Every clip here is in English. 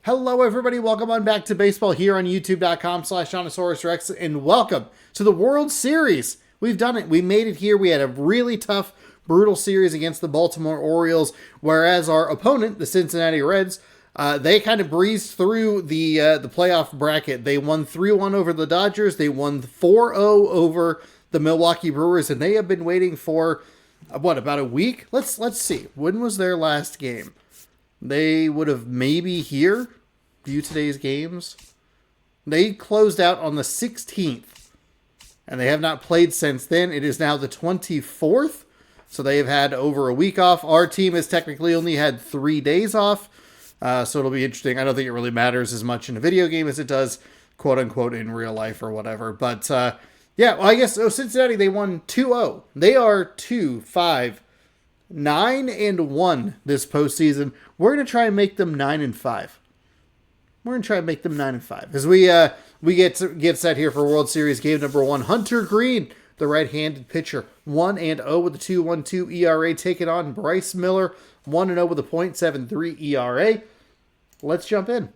Hello, everybody. Welcome on back to baseball here on youtube.com/JonosaurusRex, and welcome to the World Series. We've done it. We made it here. We had a really tough, brutal series against the Baltimore Orioles, whereas our opponent, the Cincinnati Reds, they kind of breezed through the playoff bracket. They won 3-1 over the Dodgers. They won 4-0 over the Milwaukee Brewers, and they have been waiting for, about a week? Let's see. When was their last game? They would have maybe here, view today's games. They closed out on the 16th, and they have not played since then. It is now the 24th, so they have had over a week off. Our team has technically only had 3 days off, so it'll be interesting. I don't think it really matters as much in a video game as it does, quote-unquote, in real life or whatever. But, yeah, well, I guess, Cincinnati, they won 2-0. They are 2-5. 9-1 this postseason. We're gonna try and make them 9-5. We're gonna try and make them 9-5 as we get set here for World Series game number 1. Hunter Green, the right-handed pitcher, 1-0 with a 2.12 ERA, taking on Bryce Miller, 1-0 with a .73 ERA. Let's jump in.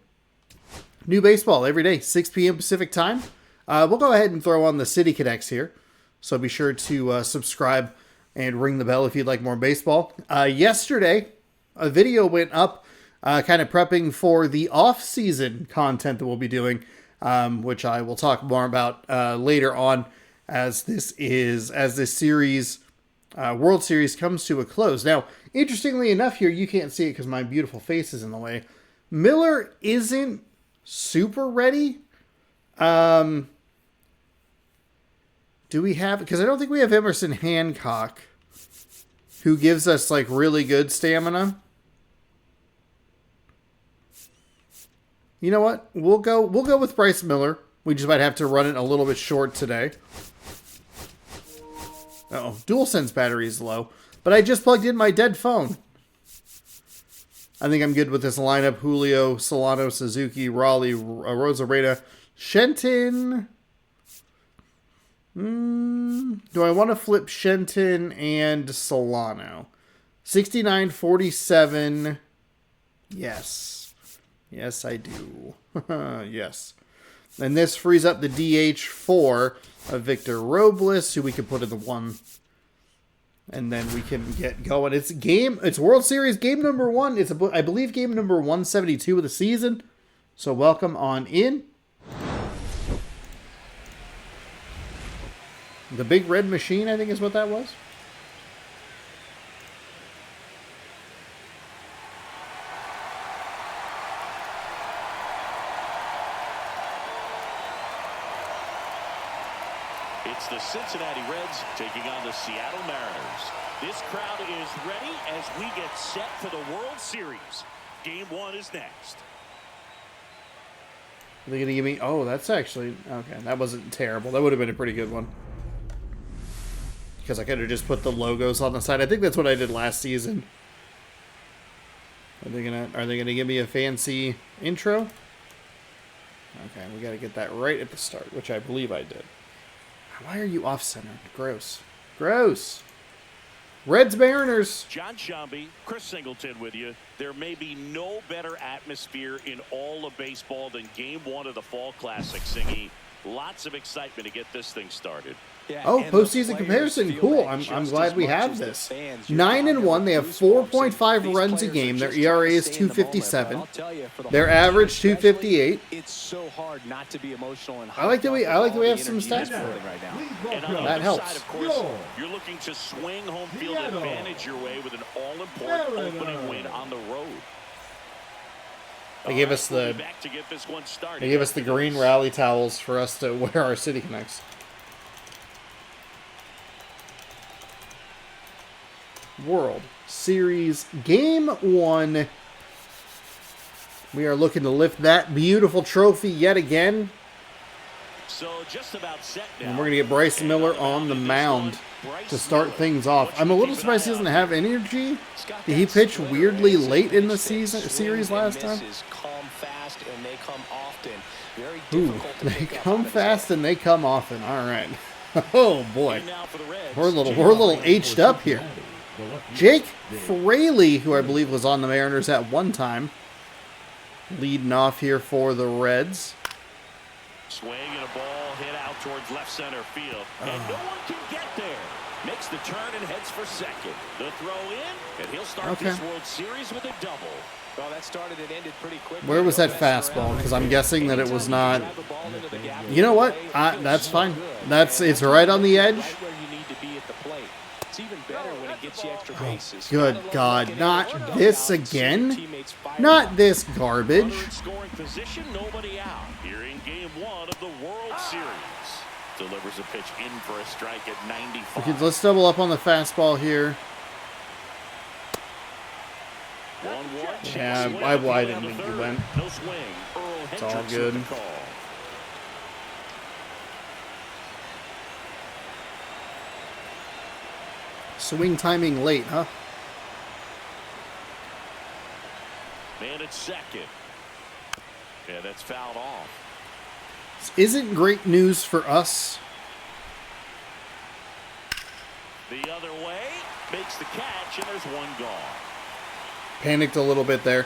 New baseball every day, 6 p.m. Pacific time. We'll go ahead and throw on the City Connects here, so be sure to subscribe and ring the bell if you'd like more baseball. Yesterday, a video went up kind of prepping for the off-season content that we'll be doing, which I will talk more about later on as this series, World Series, comes to a close. Now, interestingly enough here, you can't see it because my beautiful face is in the way. Miller isn't super ready. Do we have... Because I don't think we have Emerson Hancock, who gives us, like, really good stamina. You know what? We'll go with Bryce Miller. We just might have to run it a little bit short today. Uh-oh. DualSense battery is low. But I just plugged in my dead phone. I think I'm good with this lineup. Julio, Solano, Suzuki, Raleigh, Rosarena, Shenton... do I want to flip Shenton and Solano? 69-47. Yes. Yes, I do. Yes. And this frees up the DH for Victor Robles, who we can put in the 1. And then we can get going. It's World Series game number 1. It's, I believe, game number 172 of the season. So welcome on in. The big red machine, I think, is what that was. It's the Cincinnati Reds taking on the Seattle Mariners. This crowd is ready as we get set for the World Series. Game 1 is next. Are they going to give me... Oh, that's actually... Okay, that wasn't terrible. That would have been a pretty good one. Because I could have just put the logos on the side. I think that's what I did last season. Are they gonna give me a fancy intro? Okay, we gotta get that right at the start, which I believe I did. Why are you off-centered? Gross. Gross. Reds Mariners. John Shambi, Chris Singleton with you. There may be no better atmosphere in all of baseball than Game 1 of the Fall Classic, Singy. Lots of excitement to get this thing started. Yeah, postseason comparison. Cool. I'm glad we have this. 9-1. They have 4.5 runs a game. Their ERA is 2.57. Their average 2.58. It's so hard not to be emotional and I like that we have some stats for it right now. And on that the helps. Side, of course, you're looking to swing home field advantage your way with an all-important opening win on the road. They gave us the green rally towels for us to wear our City Connects. World Series Game 1. We are looking to lift that beautiful trophy yet again. So just about set now. And we're going to get Bryce Miller on the mound to start things off. I'm a little surprised he doesn't have energy. Did he pitch weirdly late in the series last time? Ooh, they come fast and they come often. All right. Oh boy, we're a little aged up here. Jake Fraley, who I believe was on the Mariners at one time, leading off here for the Reds. Swing and a ball hit out towards left center field. And no one can get there. Makes the turn and heads for second. The throw in, and he'll start this World Series with a double. Well, that started and ended pretty quickly. Where was that fastball? Because I'm guessing that it was not. You know what? That's fine. It's right on the edge. Good God. Not this again? Not this garbage. Scoring position, nobody out. Here in game 1 of the World Series. Delivers a pitch in for a strike at 95. Okay, let's double up on the fastball here. 1-1. Yeah, I didn't think you went. No swing. It's all good. Swing timing late, huh? Man at second. Yeah, that's fouled off. This isn't great news for us. The other way. Makes the catch, and there's one gone. Panicked a little bit there.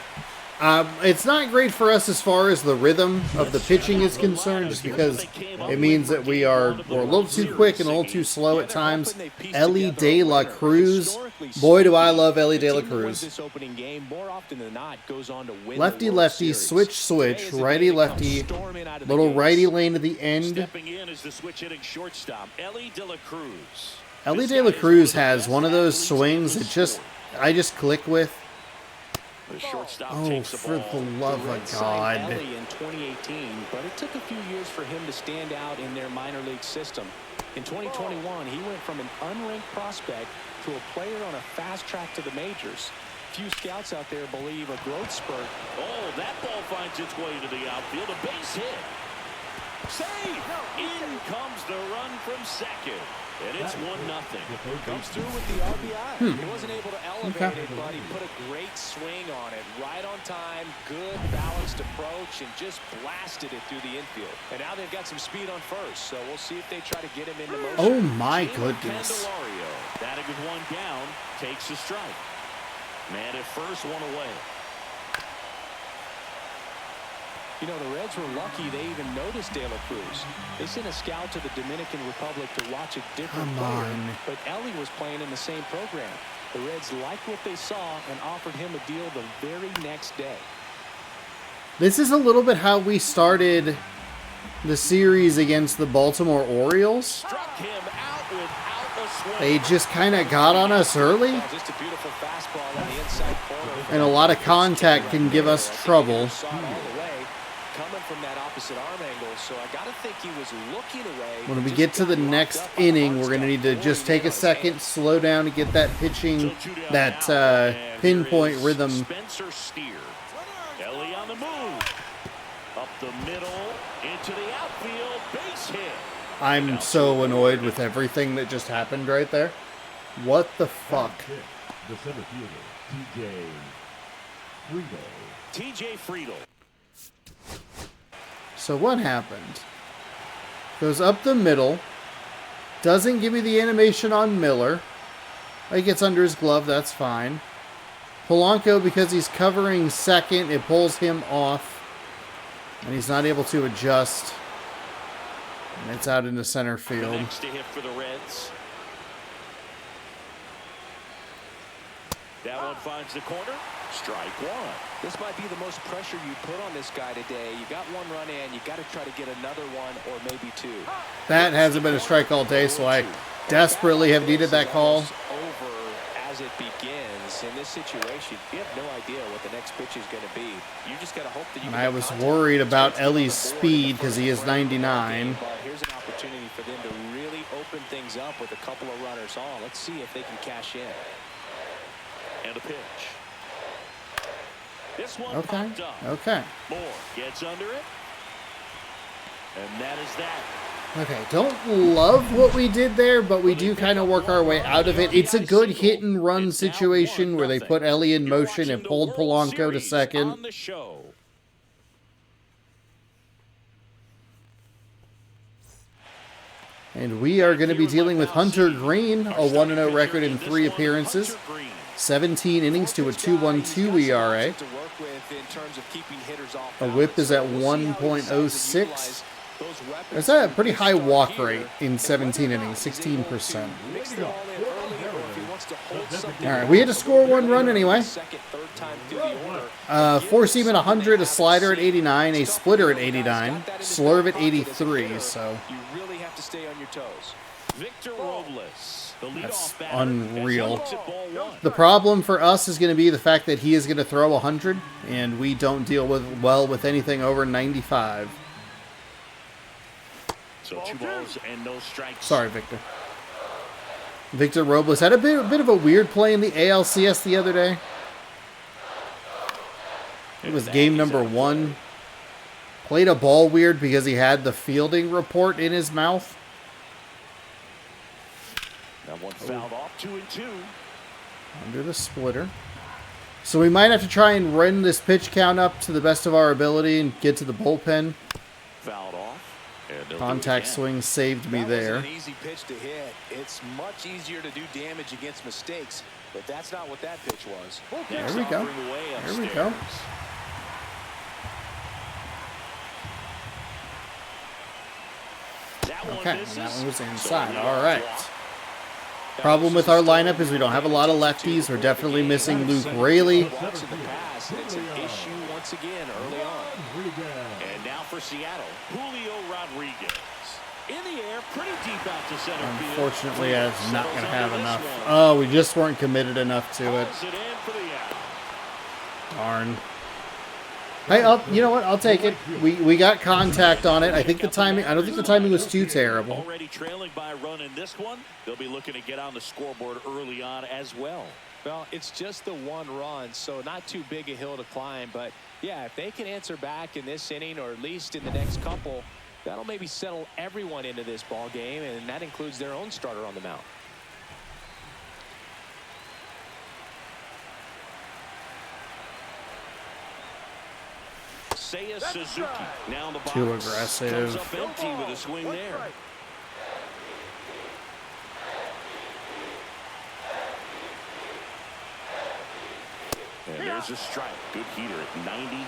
It's not great for us as far as the rhythm of the pitching is concerned, just because it means that we're a little too quick and a little too slow at times. Ellie De La Cruz. Boy, do I love Ellie De La Cruz. Lefty, lefty, switch, switch, righty, lefty, little righty lane at the end. Stepping in is the switch hitting shortstop, Ellie De La Cruz. Ellie De La Cruz has one of those swings that I just click with. The shortstop Oh, for the love of God. Ellie in 2018, but it took a few years for him to stand out in their minor league system. In 2021, he went from an unranked prospect to a player on a fast track to the majors. Few scouts out there believe a growth spurt. Oh, that ball finds its way to the outfield. A base hit. Save! In comes the run from second. And it's 1-0. Comes through with the RBI. He wasn't able to elevate it, but he put a great swing on it. Right on time, good balanced approach, and just blasted it through the infield. And now they've got some speed on first, so we'll see if they try to get him into motion. Oh my goodness. Candelario, batting with one down, takes a strike. Man at first, one away. You know, the Reds were lucky they even noticed De La Cruz. They sent a scout to the Dominican Republic to watch a different player, but Ellie was playing in the same program. The Reds liked what they saw and offered him a deal the very next day. This is a little bit how we started the series against the Baltimore Orioles. Struck him out without a swing. They just kind of got on us early. Just a beautiful fastball on the inside corner. And a lot of contact can give us trouble. Coming from that opposite arm angle, so I gotta think he was looking away. When we get to the next inning, we're going to need to just take a second, slow down, and get that pitching, that pinpoint rhythm. Spencer Steer. Ellie on the move. Up the middle, into the outfield, base hit. I'm so annoyed with everything that just happened right there. What the fuck? The center fielder, TJ Friedel. So what happened? Goes up the middle. Doesn't give me the animation on Miller. He gets under his glove, that's fine. Polanco, because he's covering second, it pulls him off. And he's not able to adjust. And it's out into center field. Next to hit for the Reds. That one finds the corner. Strike one. This might be the most pressure you put on this guy today. You got one run in, you got to try to get another one or maybe two. That hasn't been a strike all day, so I desperately have needed that call. Over as it begins in this situation. You have no idea what the next pitch is going to be. You just got to hope that you. And I was worried about Ellie's speed because he is 99. Here's an opportunity for them to really open things up with a couple of runners on. Let's see if they can cash in. And a pitch. This one Okay. popped up. Okay. Moore gets under it. And that is that. Okay, don't love what we did there, but we do kind of work our way out of it. It's a good hit and run situation where they put Ellie in motion and pulled Polanco to second. And we are going to be dealing with Hunter Green, a 1-0 record in 3 appearances. 17 innings to a 2.12 ERA. A whip is at 1.06. There's a pretty high walk rate in 17 innings, 16%. All right, we had to score 1 run anyway. Four seam at 100, a slider at 89, a splitter at 89, slurve at 83. So you really have to stay on your toes. Victor Robles, the that's leadoff batter, unreal. as he looks at ball one. The problem for us is going to be the fact that he is going to throw 100, and we don't deal with anything over 95. So 2 balls and no strikes. Sorry, Victor. Victor Robles had a bit of a weird play in the ALCS the other day. It was game number 1. Played a ball weird because he had the fielding report in his mouth. That one fouled off, 2-2. Under the splitter. So we might have to try and run this pitch count up to the best of our ability and get to the bullpen. Fouled off. And they'll do it Contact again. swing saved me there. An easy pitch to hit. It's much easier to do damage against mistakes, but that's not what that pitch was. There we go. There we go. Okay, and that one was inside. All right. Problem with our lineup is we don't have a lot of lefties. We're definitely missing Luke Raley. Walks in the past, it's an issue once again early on. And now for Seattle, Julio Rodriguez. In the air, pretty deep out to center field. Unfortunately, that's not going to have enough. Oh, we just weren't committed enough to it. Pulls it in for the out. Darn. Hey, you know what? I'll take it. We got contact on it. I think the timing. I don't think the timing was too terrible. Already trailing by a run in this one. They'll be looking to get on the scoreboard early on as well. Well, it's just the 1 run, so not too big a hill to climb. But, yeah, if they can answer back in this inning or at least in the next couple, that'll maybe settle everyone into this ball game, and that includes their own starter on the mound. Seiya Suzuki now in the box. Too aggressive. Comes up empty with a swing there. And there's a strike. Good heater at 98.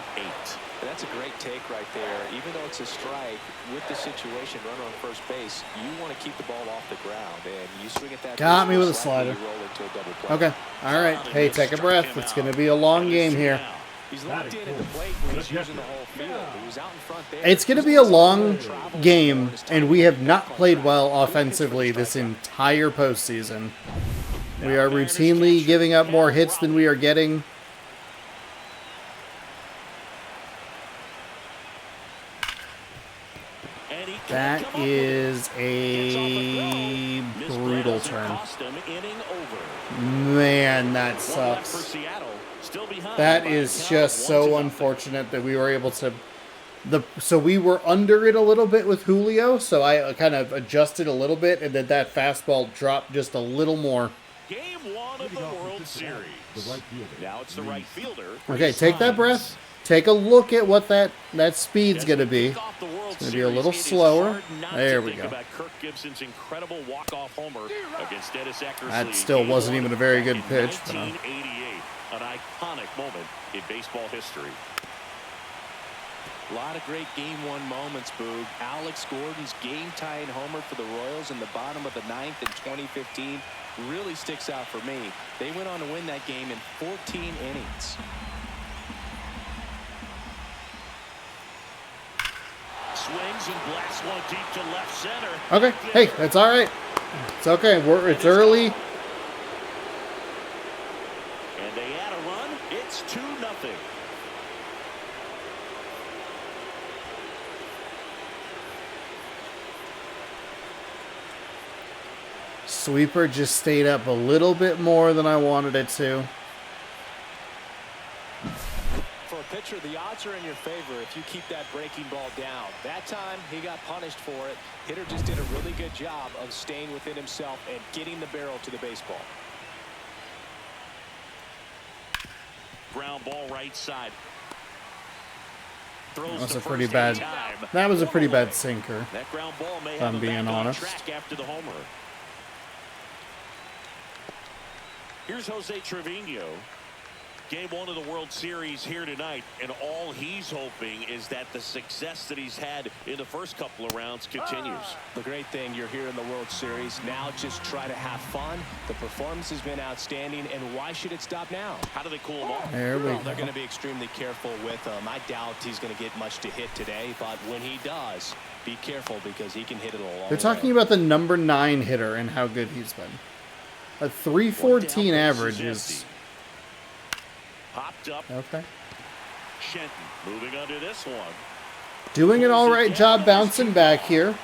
That's a great take right there. Even though it's a strike, with the situation, runner on first base, you want to keep the ball off the ground. And you swing at that. Got me with a slider. You roll into a double play. Okay. All right. Hey, take a breath. It's going to be a long game here. He's locked in at the plate when he's using the whole field. He was out in front there. It's going to be a long game, and we have not played well offensively this entire postseason. We are routinely giving up more hits than we are getting. That is a brutal turn. Man, that sucks. That is just so unfortunate that we were able to... So we were under it a little bit with Julio, so I kind of adjusted a little bit, and then that fastball dropped just a little more. Game 1 of the World Series. Now it's the right fielder. Okay, take that breath. Take a look at what that speed's going to be. It's going to be a little slower. There we go. That still wasn't even a very good pitch. 1988, an iconic moment in baseball history. A lot of great Game 1 moments, Boog. Alex Gordon's game-tying homer for the Royals in the bottom of the 9th in 2015 really sticks out for me. They went on to win that game in 14 innings. Swings and blasts one deep to left center. Okay, hey, that's all right. It's okay. It's early. And they add a run. It's 2-0. Sweeper just stayed up a little bit more than I wanted it to. For a pitcher, the odds are in your favor if you keep that breaking ball down. That time, he got punished for it. Hitter just did a really good job of staying within himself and getting the barrel to the baseball. Ground ball right side. That was a pretty bad. That was a pretty bad sinker. That ground ball may If have I'm being honest. track after the homer. Here's Jose Trevino. Game 1 of the World Series here tonight, and all he's hoping is that the success that he's had in the first couple of rounds continues. The great thing, you're here in the World Series. Now just try to have fun. The performance has been outstanding, and why should it stop now? How do they cool him off? There we go. They're going to be extremely careful with him. I doubt he's going to get much to hit today, but when he does, be careful because he can hit it a long way. They're talking about the number 9 hitter and how good he's been. A 314 average is... Popped up. Okay. Shenton moving under this one. Doing an all right job bouncing back here.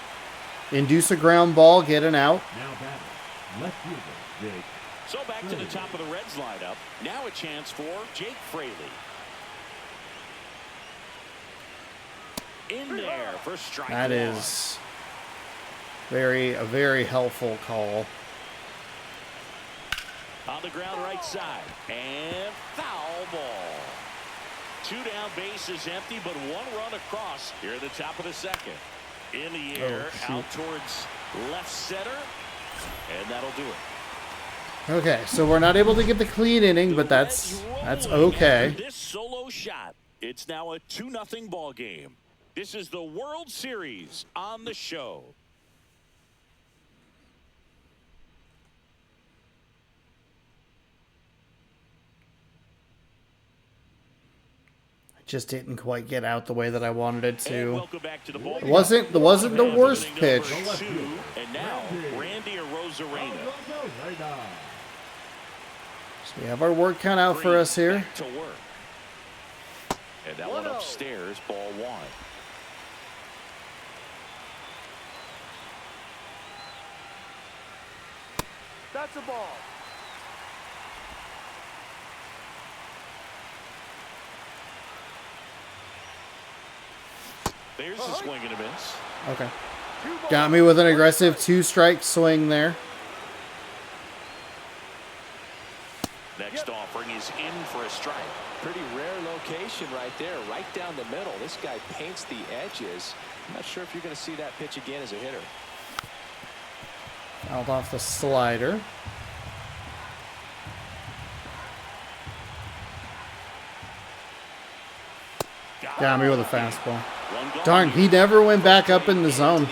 Induce a ground ball, get an out. Now batting, left fielder, Jake. So back to the top of the Reds lineup. Now a chance for Jake Fraley. In there for strike That one. is a very helpful call. On the ground right side. And foul ball. 2 down, bases empty, but 1 run across here at the top of the second. In the air, out towards left center. And that'll do it. Okay, so we're not able to get the clean inning, but that's okay. After this solo shot, it's now a 2-0 ball game. This is the World Series on the show. Just didn't quite get out the way that I wanted it And to. welcome back to the ball It wasn't the worst pitch. And now Randy Arozarena. So we have our work cut out for us here. Back to work. And that one upstairs, ball 1. That's a ball. There's the swing and a miss. Okay. Got me with an aggressive 2-strike swing there. Next offering is in for a strike. Pretty rare location right there, right down the middle. This guy paints the edges. I'm not sure if you're going to see that pitch again as a hitter. Fouled off the slider. Got me with a fastball. Darn, he never went back up in the zone.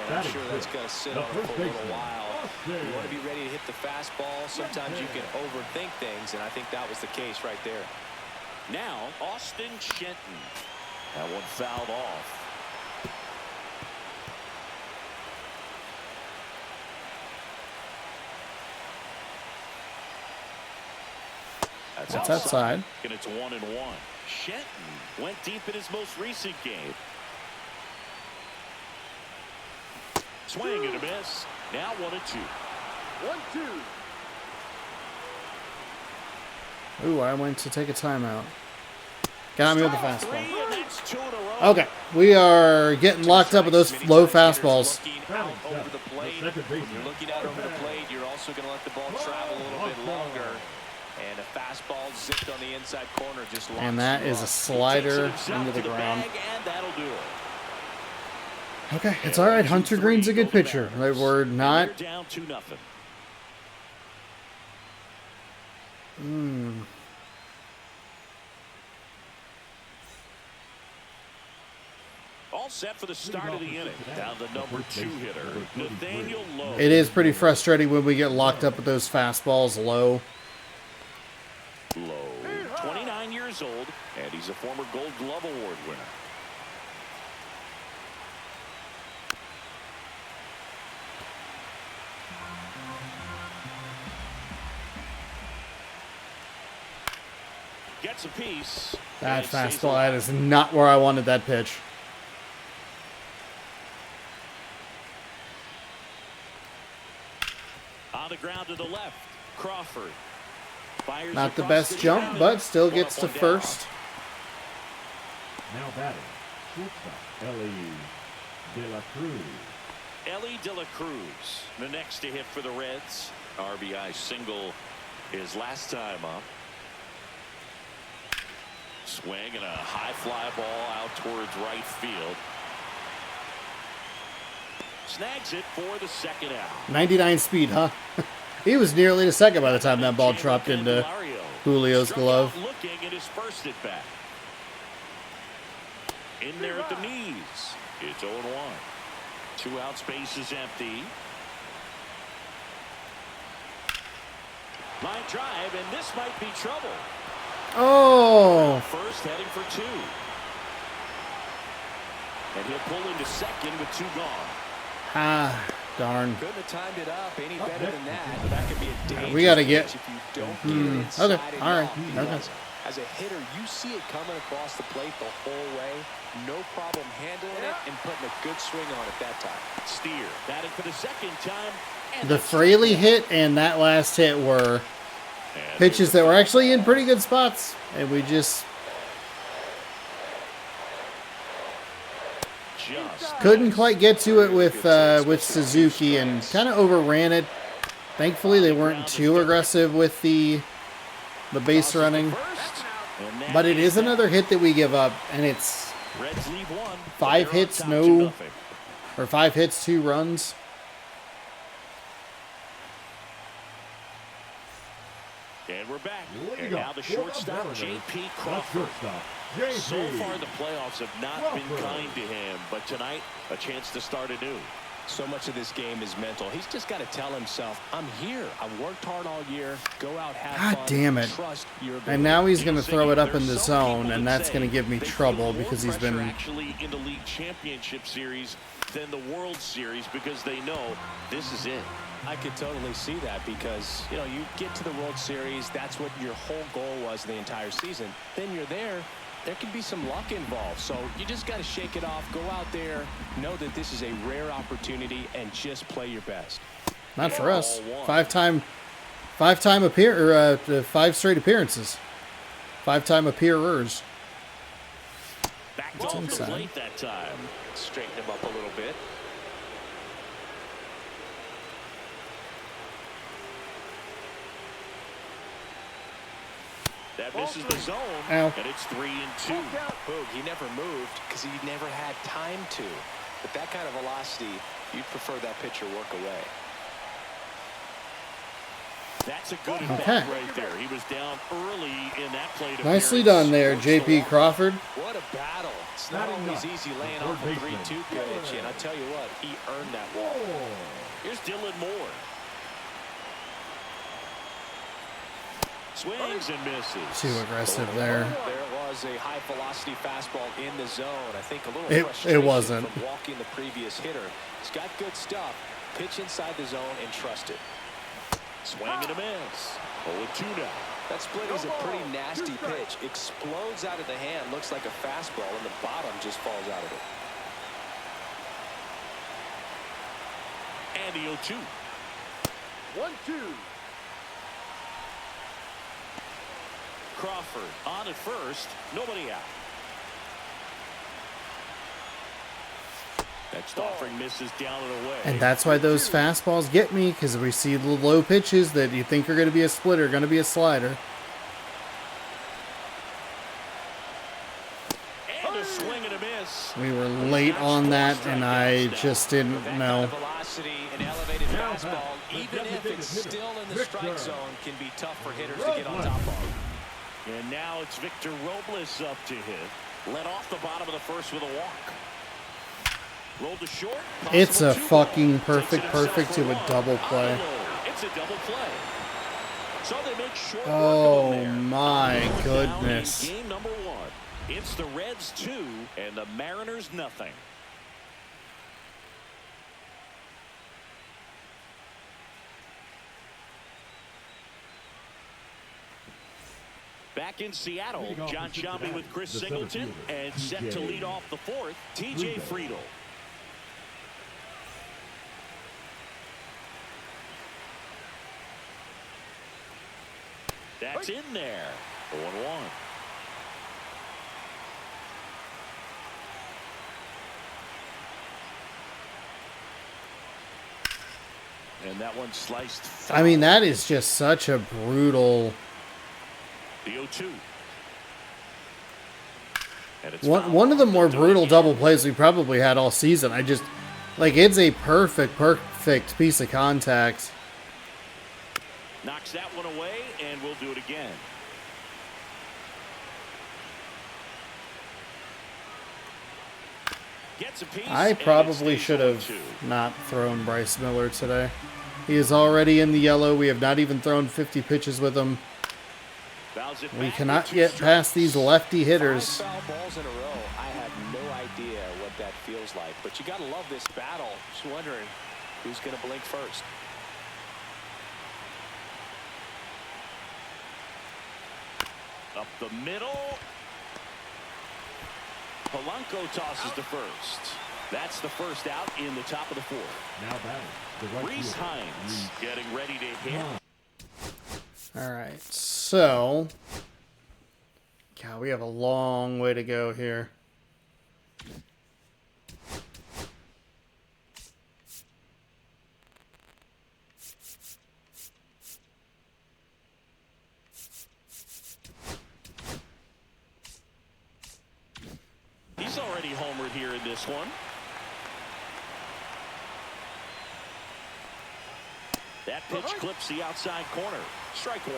I'm sure that's going to sit on it for a little while. You want to be ready to hit the fastball. Sometimes you can overthink things, and I think that was the case right there. Now, Austin Shenton. That one fouled off. That's outside. And it's 1-1. Shenton went deep in his most recent game. Swing and a miss. Now 1-2. 1-2. Ooh, I went to take a timeout. Got me with the fastball. 3, and that's 2 in a row. Okay, we are getting locked up with those low fastballs. Out over the plate. When you're looking out over the plate, you're also going to let the ball travel a little bit longer. And a fastball zipped on the inside corner, just launched. And that is a slider into the ground. And that'll do it. Okay, it's all right. Hunter Green's a good pitcher. We're not. They're down 2-0. All set for the start of the inning. Down the number 2 hitter, Nathaniel Lowe. It is pretty frustrating when we get locked up with those fastballs low. Lowe, 29 years old, and he's a former Gold Glove Award winner. Gets a piece. That and stays fastball, that alive. is not where I wanted that pitch. On the ground to the left, Crawford. Fires Not the across best the jump, diamond. but still One gets up, to one down. first. Now batting, shortstop, Ellie De La Cruz. Ellie De La Cruz, the next to hit for the Reds. RBI single his last time up. Swing and a high fly ball out towards right field. Snags it for the second out. 99 speed, huh? He was nearly to second by the time that ball dropped into Julio's glove. Looking at his first at bat. In there at the knees. It's 0-1. 2 out, space is empty. Line drive, and this might be trouble. Oh. First heading for 2. And he'll pull into second with 2 gone. Ah, darn. Couldn't have timed it up any better than that. That could be a dangerous We got to get. pitch if you don't get it inside Okay, and all right. off, Okay. because as a hitter, you see it coming across the plate the whole way. No problem handling it and putting a good swing on it that time. Steer batting for the second time. And The Fraley hit and that last hit were pitches that were actually in pretty good spots, and we just couldn't quite get to it with Suzuki, and kind of overran it. Thankfully, they weren't too aggressive with the base running, but it is another hit that we give up, and it's Reds leave 1. 5 hits, Top no, 2-0. or 5 hits, 2 runs. And we're back. Lead And now up the for shortstop, the J.P. That's Crawford. shortstop, So JP. far, the playoffs have not been Crawford. kind to him, but tonight, a chance to start anew. So much of this game is mental. He's just got to tell himself, I'm here. I've worked hard all year. Go out, have God fun. damn it. Trust your ability. And now he's going to He'll throw say it up in the there's some zone, people and that that's say going to give me they trouble feel more because he's pressure been. actually in the league championship series than the World Series because they know this is it. I could totally see that because, you know, you get to the World Series, that's what your whole goal was the entire season. Then you're there can be some luck involved. So you just got to shake it off, go out there, know that this is a rare opportunity, and just play your best. Not for us. Ball 1. 5 straight appearances. 5-time appearers. Back off the inside. plate that time. Straighten him up a little bit. That misses the zone, Ow. and it's 3-2. Boog, he never moved because he never had time to. With that kind of velocity, you'd prefer that pitcher work away. That's a good Okay. at-bat right there. He was down early in that plate. Nicely appearance. done there, Works J.P. along. Crawford. What a battle. It's not Batting always up, easy laying third off a baseman. 3-2 pitch, and I tell you what, he earned that walk. Here's Dylan Moore. Swings and misses. Too aggressive there. There was a high-velocity fastball in the zone. I think a little It frustration wasn't. from walking the previous hitter. He's got good stuff. Pitch inside the zone and trust it. Swing and a miss. 0-2 now. That split is a pretty nasty pitch. Explodes out of the hand. Looks like a fastball, and the bottom just falls out of it. And the 0-2. 1-2. Crawford on at first. Nobody out. Next offering misses down and away. And that's why those fastballs get me, because we see the low pitches that you think are going to be a splitter, going to be a slider. And a swing and a miss. We were late on that, and I just didn't That know. kind of velocity and elevated fastball, even if it's still in the strike zone, can be tough for hitters to get on top of. And now it's Victor Robles up to hit. Led off the bottom of the first with a walk. Rolled to short. It's a Possible 2-ball. fucking perfect Takes it himself to a along. double play. Auto. It's a double play. So they make short work Oh of them there. my Down in goodness. Game number 1. It's the Reds 2 and the Mariners nothing. Back in Seattle, Leading off John for Cincinnati, Sciambi with Chris the center Singleton, fielder, and set to TJ lead off the 4th, TJ Friedel. That's in there. 0-1. And that one sliced foul. I mean, that is just such a brutal. The 0-2. And it's One of the more fouled. brutal double plays we probably had all season. I just, like, it's a perfect piece of contact. Knocks that one away, and we'll do it again. Gets a piece, I and it probably stays should on have 2. not thrown Bryce Miller today. He is already in the yellow. We have not even thrown 50 pitches with him. Fouls it We back cannot with 2 get strikes. past these lefty hitters. 5 foul balls in a row. I have no idea what that feels like, but you got to love this battle. Just wondering who's going to blink first. Up the middle. Polanco tosses to first. That's the first out in the top of the 4th. Now batting, the right Reese fielder, Hines getting ready to hit. All right, so... God, we have a long way to go here. He's already homered here in this one. That pitch clips the outside corner. Strike 1.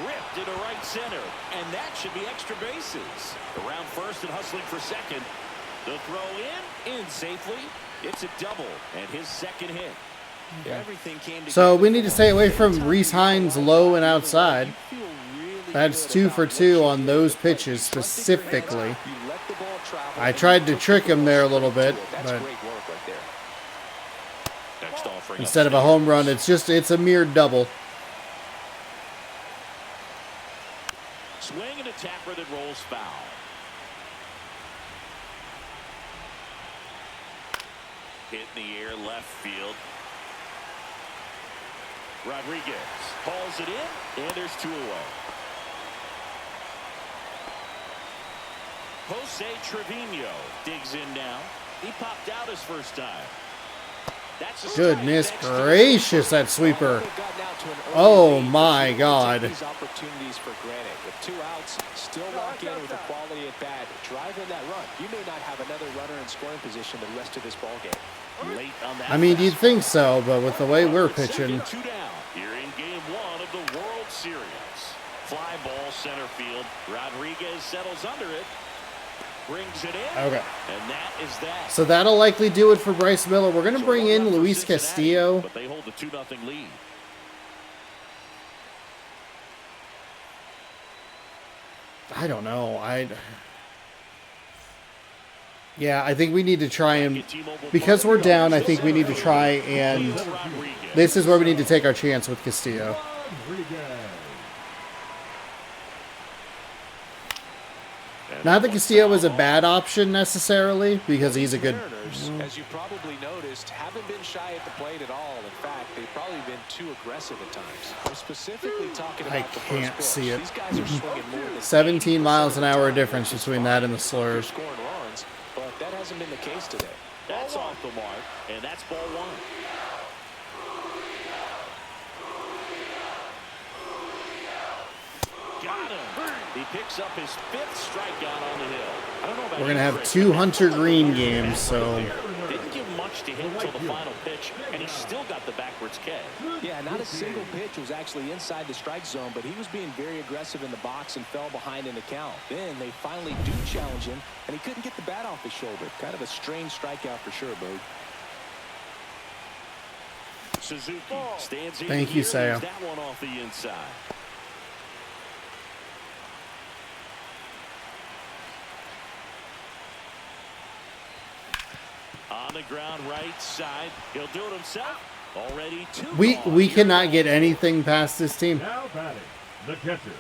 Ripped into right center, and that should be extra bases. Around first and hustling for second. The throw in safely. It's a double, and his second hit. Everything came So together we need to for stay him. away from Reese Hines low and outside. You feel really That's good 2 about for what 2 you on did. those But pitches you trusted your hands. specifically. You let the ball travel, I and tried you to took trick the him ball there a straight little to bit, it. That's but great work right there. Next offering instead of a home run, it's a mere double. Swing and a tapper that rolls foul. Hit in the air left field. Rodriguez hauls it in, and there's 2 away. Jose Trevino digs in now. He popped out his first time. That's a strike. Goodness Next to- gracious, that sweeper. They've gotten out to an early Oh lead, but my you don't God. take these opportunities for granted. With 2 outs, still lock in with a quality at bat. Drive in that run. You may not have another runner in scoring position the rest of this ball game. Late on that I mean, you'd fastball. think so, but with the way we're Second, pitching, 2 down. Here in game 1 of the World Series. Fly ball center field. Rodriguez settles under it. Brings it in. Okay. And that is that. so that'll likely do it for Bryce Miller. We're going to So bring one in run for Luis Cincinnati, Castillo. But they hold the 2-0 lead. I don't know. Yeah, I think we need to try and, because we're down, I think we need to try and, this is where we need to take our chance with Castillo. Rodriguez. Not that Castillo is a bad option necessarily, because he's a good... Mariners, as you probably noticed, haven't been shy at the plate at all. In fact, they've probably been too aggressive at times. I'm specifically talking about I the can't first see pitch. it. These guys are swinging more than 17 miles an 80% of hour the time, difference which is between fine that and the if you're slurs. scoring runs, but that hasn't been the case today. That's off the mark. And that's ball 1. Got him. He picks up his 5th strikeout on the hill. I don't know about We're going to you, have Chris, 2 but Hunter that's Green a games, so... Didn't give much to hit until the final pitch, and he still got the backwards K. Yeah, not a single pitch was actually inside the strike zone, but he was being very aggressive in the box and fell behind in the count. Then they finally do challenge him, and he couldn't get the bat off his shoulder. Kind of a strange strikeout for sure, Bo. Suzuki stands in Thank you, here, Saya. leaves that one off the inside. On the ground right side. He'll do it himself. Already 2 We gone. cannot get anything past this team. Now batting, the catcher.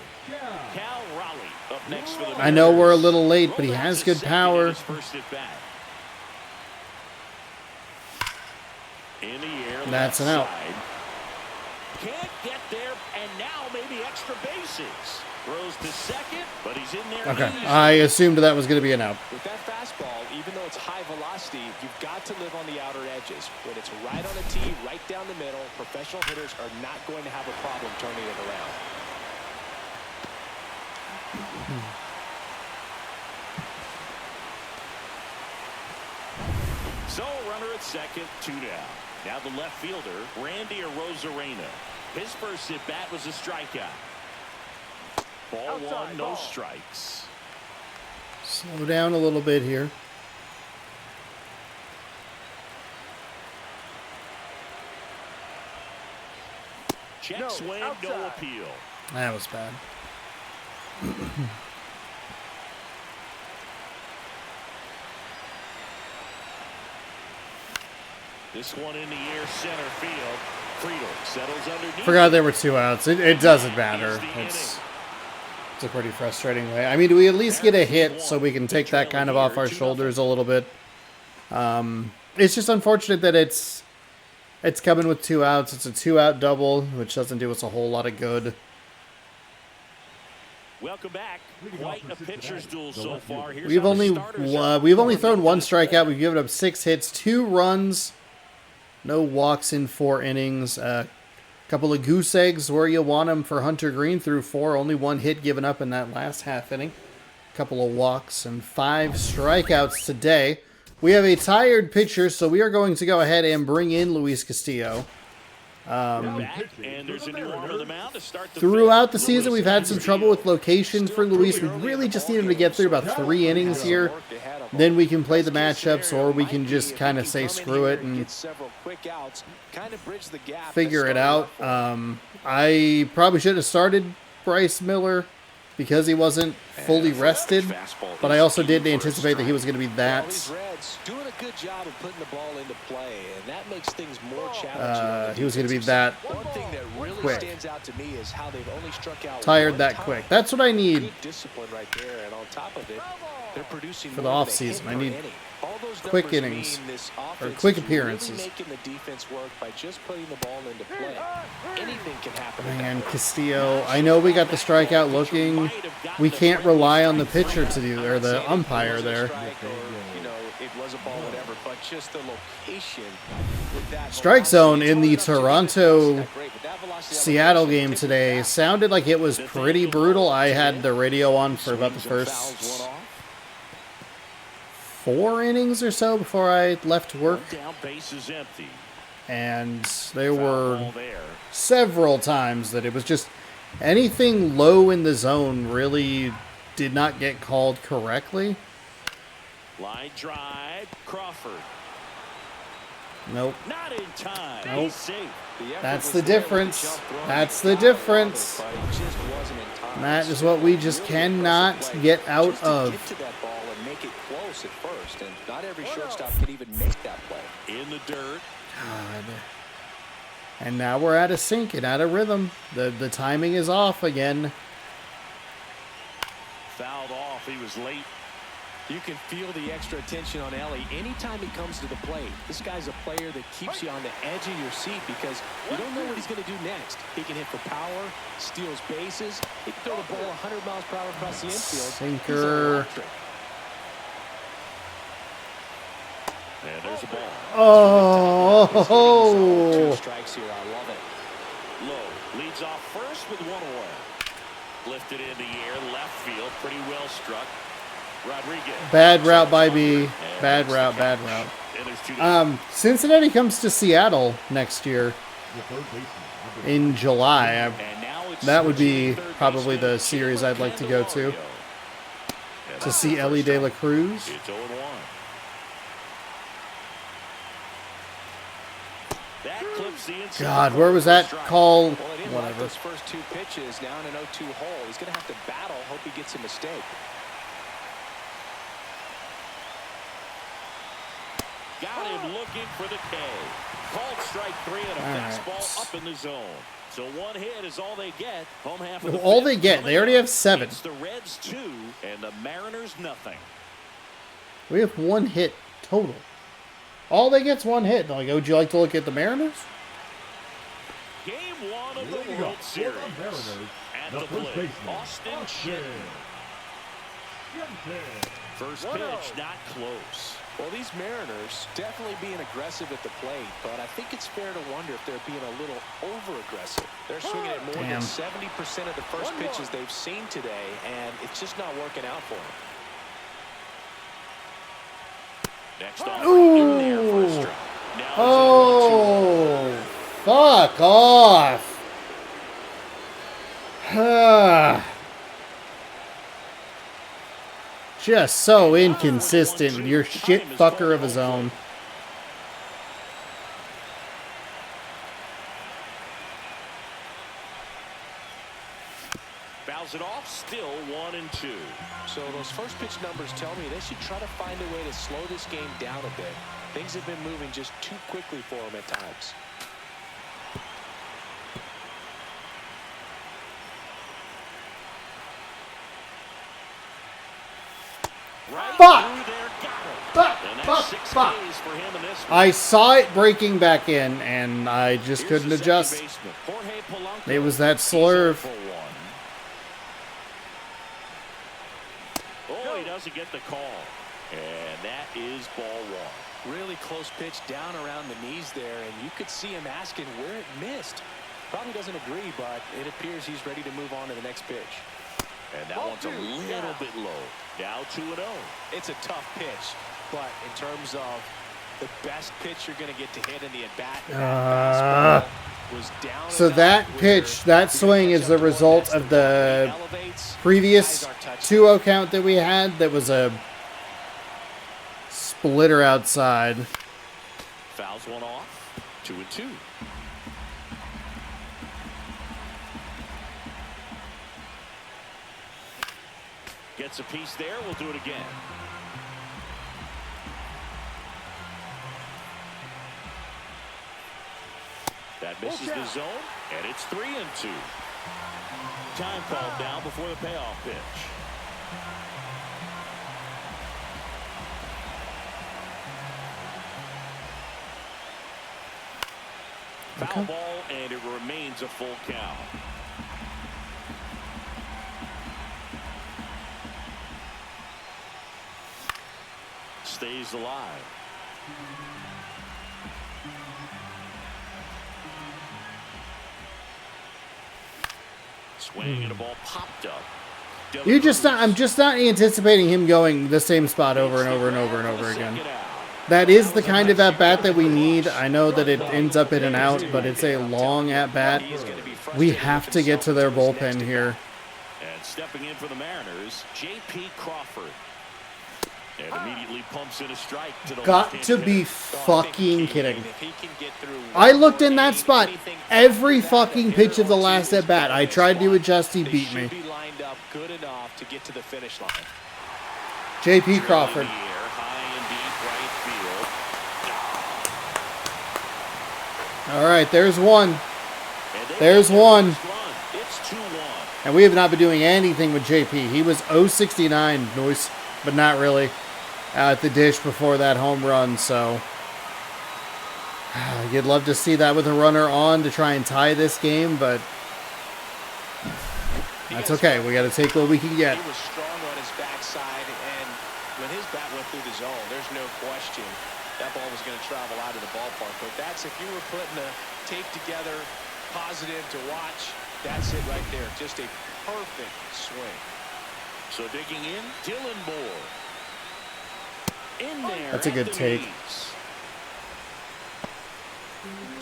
Cal Raleigh up next for the I know we're a Mariners. little late, but he Rolled out has to good second in power. his first at bat. In the air, That's left an out. side. Can't get there, and now maybe extra bases. Throws to second, but he's in there. Okay, easy. I assumed that was going to be an out. With that fastball, even though it's high velocity, you've got to live on the outer edges. When it's right on a tee, right down the middle, professional hitters are not going to have a problem turning it around. So at second, 2 down. Now the left fielder, Randy Arozarena. His first at bat was a strikeout. Ball one, no strikes. Slow down a little bit here. Check swing, no appeal. That was bad. This one in the air, center field. Friedel settles underneath. Forgot there were 2 outs. It doesn't matter. It's a pretty frustrating way. I mean, do we at least get a hit so we can take that kind of off our shoulders a little bit? It's just unfortunate that it's coming with 2 outs. It's a 2-out double, which doesn't do us a whole lot of good. Welcome back. Quite a pitcher's duel so far. We've only thrown 1 strikeout. We've given up 6 hits, 2 runs, no walks in 4 innings. Couple of goose eggs where you want them for Hunter Green through 4. Only 1 hit given up in that last half inning. Couple of walks and 5 strikeouts today. We have a tired pitcher, so we are going to go ahead and bring in Luis Castillo. And there's a new arm on the mound to start the Throughout the season, we've had some trouble with location for Luis. We really just need him to get through about 3 innings here. Then we can play the matchups, or we can just kind of say screw it and figure it out. I probably should have started Bryce Miller because he wasn't fully rested, but I also did anticipate that he was going to be that. Doing a good job of putting the ball into play, and that makes things more challenging. He was going to be that One thing that really quick. stands out to me is how they've only struck out Tired one that time. quick. That's what I need. Good discipline right there, and on top of it, they're producing For the more off than a season. hit I per need inning. All those quick numbers innings, mean this or offense quick is appearances. Really making the defense work by just putting the ball into play. Anything can happen. Man, Castillo, I know we got the strikeout looking. We can't rely on the pitcher to do, or the umpire there. It was a ball, whatever, but just the location. With that Strike zone in the velocity, Toronto Seattle Seattle game today sounded like it was pretty brutal. I had the radio on for about the first 4 innings or so before I left work. down, base is empty. And there were Ball there. several times that it was just anything low in the zone really did not get called correctly. Line drive, Crawford. Nope. Not in time. Nope. He's safe. That's the difference. That's the difference. And that is what we just cannot get out Just to of. get to that ball and make it close at first, and not every shortstop can even make that play. In the dirt. God. And now we're out of sync and out of rhythm. The timing is off again. Fouled off. He was late. You can feel the extra attention on Ellie anytime he comes to the plate. This guy's a player that keeps you on the edge of your seat because you don't know what he's going to do next. He can hit for power, steals bases. He can throw the ball 100 miles per hour across the infield. Sinker. And there's a ball. Oh. 2 strikes here. I love it. Low leads off first with 1 away. Lifted in the air, left field, pretty well struck. Rodriguez. Bad route by B. Bad route, bad route. And there's 2 down. Cincinnati comes to Seattle next year in July. And now it's That would be third probably baseman the series I'd like to go to. To see Ellie De La Cruz. It's 0-1. That clips the inside God, where was that strike. call? Well, it didn't like Whatever. those first 2 pitches. Now in an 0-2 hole. He's going to have to battle. Hope he gets a mistake. Got him looking for the K. Called strike 3 and a fastball up in the zone. So 1 hit is all they get. Home half of the All fifth they get. They already have 7. It's the Reds 2 and the Mariners nothing. We have 1 hit total. All they get's 1 hit. Like, would you like to look at the Mariners? Game 1 of Leading the World off for Series. the Mariners, At the the first plate, baseman, Austin Austin Shenton. First pitch not close. Well, these Mariners definitely being aggressive at the plate, but I think it's fair to wonder if they're being a little over-aggressive. They're swinging at more than 70% of the first pitches they've seen today, and it's just not working out for them. Next offering in there for a strike. Oh, fuck off. Just so inconsistent with your shit fucker of his own. Fouls it off, still 1-2. So those first pitch numbers tell me they should try to find a way to slow this game down a bit. Things have been moving just too quickly for them at times. Right Fuck! through there, got it. Fuck! And that's Fuck! 6 Fuck! Ks for him in this one. I saw it breaking back in, and I just Here's couldn't the second adjust. baseman, Jorge Polanco. It was that He's slurve. 0 for 1. Oh, he doesn't get the call. And that is ball 1. Really close pitch down around the knees there, and you could see him asking where it missed. Probably doesn't agree, but it appears he's ready to move on to the next pitch. And that one's a little bit low. Now 2-0. It's a tough pitch, but in terms of the best pitch you're going to get to hit in the at-bat, that fastball was down. So that pitch, that swing is the result of the previous 2-0 count that we had. That was a splitter outside. Fouls one off. 2-2. Gets a piece there. We'll do it again. That misses the zone, and it's 3-2. Time called down before the payoff pitch. Foul ball, and it remains a full count. Stays alive. Swing and a ball popped up. You're just not. I'm just not anticipating him going the same spot over and over and over and over again. That is the kind of at bat that we need. I know that it ends up in and out, but it's a long at bat. We have to get to their bullpen here. And stepping in for the Mariners, J.P. Crawford. And immediately pumps in a strike to the Got to be fucking kidding. If he can get through I looked in that spot every fucking pitch of the last at bat. I tried to adjust. He beat me. be lined up good enough to get to the finish line. J.P. Crawford. All right, there's one. There's one. It's 2-1. And we have not been doing anything with JP. He was 069, noise, but not really, at the dish before that home run. So you'd love to see that with a runner on to try and tie this game, but that's okay. We got to take what we can get. He was strong on his backside, and when his bat went through the zone, there's no question that ball was going to travel out of the ballpark. But that's, if you were putting a tape together, positive to watch, that's it right there. Just a perfect swing. So digging in, Dylan Moore. In there. That's a good take.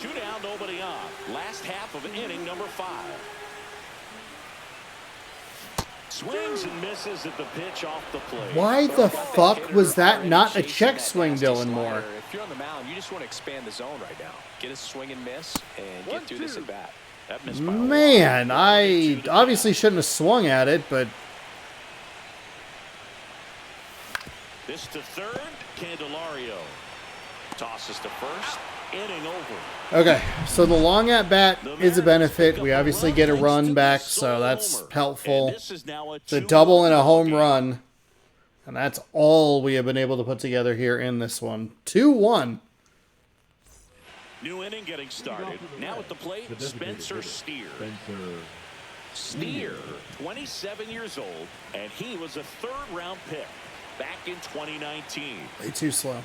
2 down, nobody on. Last half of inning number 5. Swings and misses at the pitch off the plate. Why the fuck was that not a check swing, Dylan Moore? If you're on the mound, you just want to expand the zone right now. Get a swing and miss and get through this at bat. That missed by a Man, lot. I obviously shouldn't have swung at it, but This to third, Candelario. Tosses to first, inning over. okay. So the long at bat is a benefit. We obviously get a run back, so that's helpful. It's a double and a home run, and that's all we have been able to put together here in this one. 2-1. New inning getting started. Now at the plate, Spencer Steer. Steer, 27 years old, and he was a third-round pick back in 2019. Way too slow.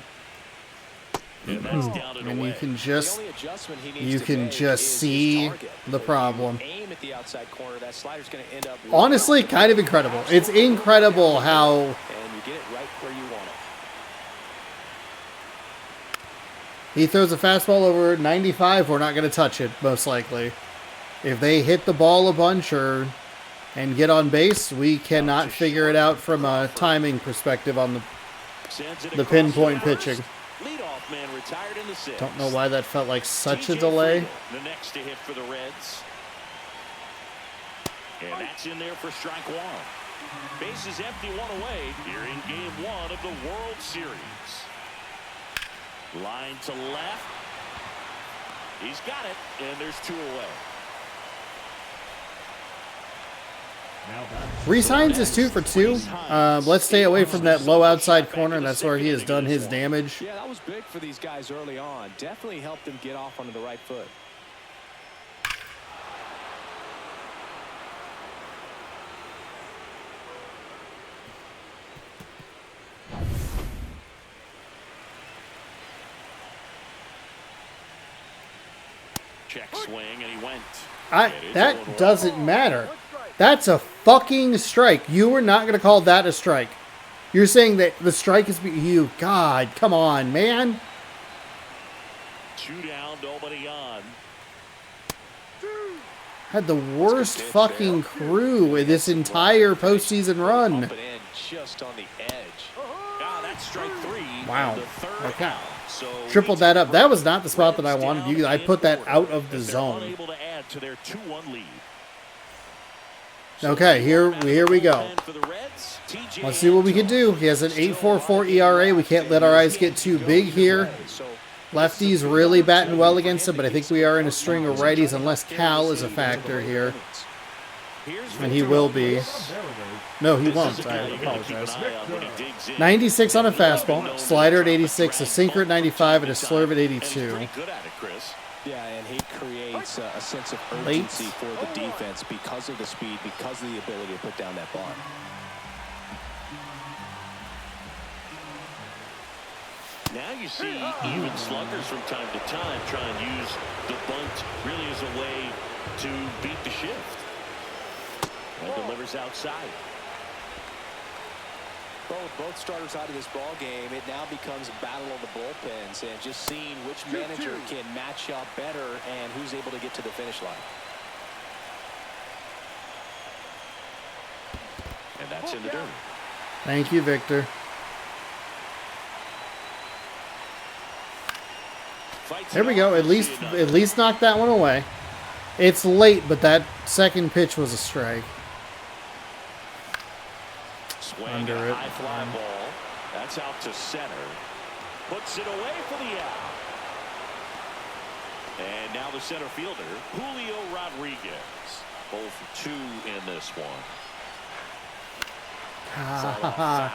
And that's down and And you away. can The just only adjustment he needs you to can make just is his see target. the problem. Aim at the outside corner. That slider's going to end up Honestly, kind of incredible. It's incredible how and you get it right where you want He throws a fastball over 95, we're not going to touch it, most likely. If they hit the ball a bunch and get on base, we cannot figure it out from a timing perspective on the pinpoint pitching. Leadoff man retired in the sixth. Don't know why that felt like such a delay. The next to hit for the Reds. And that's in there for strike one. Bases empty, one away here in game one of the World Series. Line to left. He's got it, and there's two away. Rhys Hines is 2 for 2. Let's stay away from that low outside corner. That's where he has done his damage. Yeah, that was big for these guys early on. Definitely helped them get off onto the right foot. Check swing, and he went. That doesn't matter. That's a fucking strike. You were not going to call that a strike. You're saying that the strike is you. God, come on, man. 2 down, nobody on. Had the worst fucking crew in this entire postseason run. Up and in just on the edge. That's strike 3. Wow. The third Okay. out. So Tripled that up. That was not the spot that I wanted. I put that out of the zone. Unable to add to their 2-1 lead. Okay, here we go. Let's see what we can do. He has an 8.44 ERA. We can't let our eyes get too big here. Lefties really batting well against him, but I think we are in a string of righties unless Cal is a factor here. And he will be. No, he won't. I apologize. 96 on a fastball, slider at 86, a sinker at 95, and a slurve at 82. Yeah, and he creates a sense of urgency for the defense because of the speed, because of the ability to put down that bar. Now you see even sluggers from time to time try and use the bunt really as a way to beat the shift. And delivers outside. Well, with both starters out of this ball game, it now becomes a battle of the bullpens and just seeing which manager can match up better and who's able to get to the finish line. And that's in the dirt. Thank you, Victor. There we go. At least knock that one away. It's late, but that second pitch was a strike. Swing Under a it. high fly ball. That's out to center. Puts it away for the out. And now the center fielder, Julio Rodriguez. 0 for 2 in this one. Foul.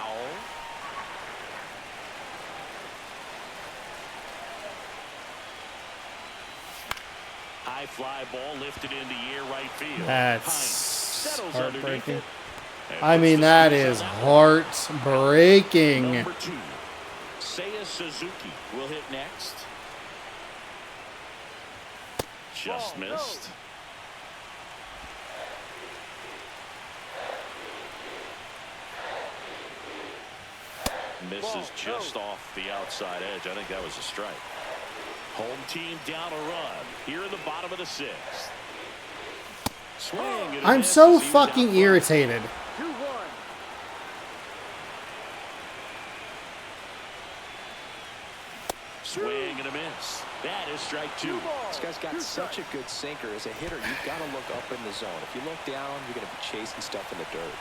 High fly ball lifted into air right field. That's heartbreaking. I mean, that is heartbreaking. Number 2, Seiya Suzuki will hit next. Just missed. Misses just off the outside edge. I think that was a strike. Home team down a run here in the bottom of the 6th. Swing. And a I'm miss so as he was fucking out front. irritated. 2-1. Swing and a miss. That is strike 2. This guy's got such a good sinker. As a hitter, you've got to look up in the zone. If you look down, you're going to be chasing stuff in the dirt.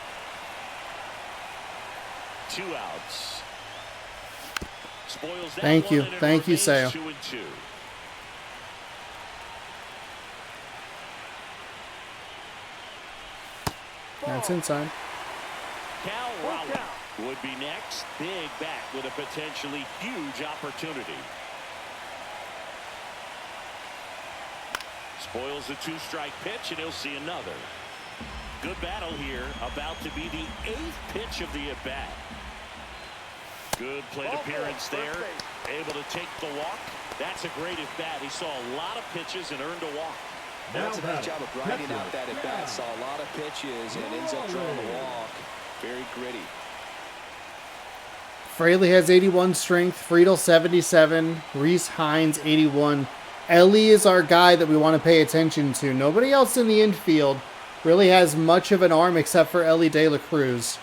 2 outs. Spoils that Thank you. one, and it Thank you, remains Seiya. 2-2. That's inside. Cal Raleigh would be next. Big bat with a potentially huge opportunity. Spoils the 2-strike pitch, and he'll see another. Good battle here. About to be the 8th pitch of the at-bat. Good plate appearance there. Able to take the walk. That's a great at-bat. He saw a lot of pitches and earned a walk. That's a nice job of grinding out that at-bat. Saw a lot of pitches and ends up drawing the walk. Very gritty. Fraley has 81 strength, Friedel 77, Reese Hines 81. Ellie is our guy that we want to pay attention to. Nobody else in the infield really has much of an arm except for Ellie De La Cruz.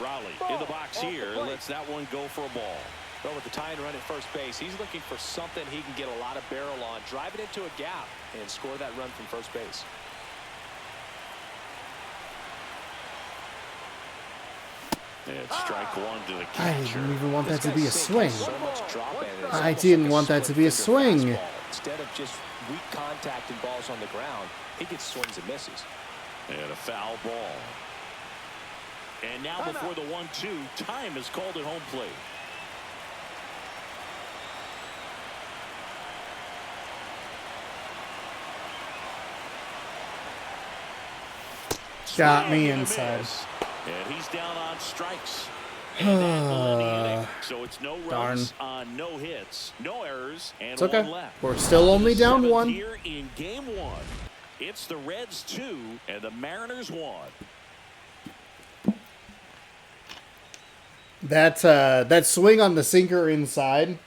Raleigh in the box here. Lets that one go for a ball. But with the tying run at first base, he's looking for something he can get a lot of barrel on, drive it into a gap, and score that run from first base. And strike one to the catcher. I didn't even want that to be a swing. So much drop in it. I didn't want that to be a swing. Instead of just weak contact and balls on the ground, he gets swings and misses. And a foul ball. And now before the 1-2, time is called at home plate. Got me inside. And he's down on strikes. And that will end the inning. So it's no runs on no hits, no errors, and It's okay. one left. We're still only down Seventh one. Here in game one, it's the Reds 2 and the Mariners 1. That swing on the sinker inside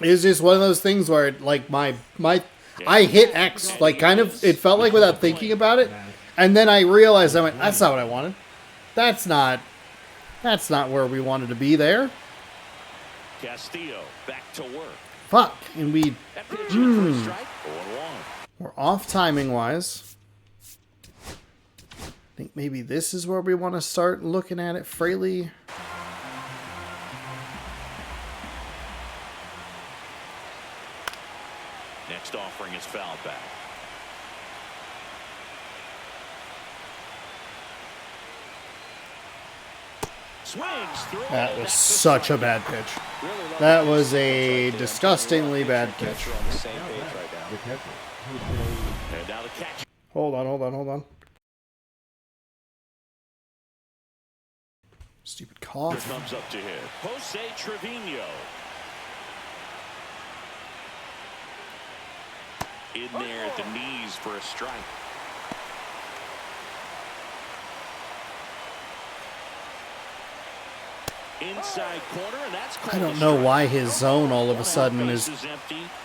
is just one of those things where it, like I hit X like kind of, it felt like without thinking about it, and then I realized I went, that's not what I wanted. That's not where we wanted to be there. Castillo back to work. Fuck, and we That pitch in for a strike. 0-1. we're off timing wise. I think maybe this is where we want to start looking at it. Fraley. Next offering is fouled back. Swings through. That was such a bad pitch. That was a disgustingly bad pitch. We're on the same page right now. The catcher, Jose. And now the catch. Hold on. Stupid Here cough. comes up to hit. Jose Trevino. In there at the knees for a strike. Inside corner, and that's I don't know why his zone all of a sudden is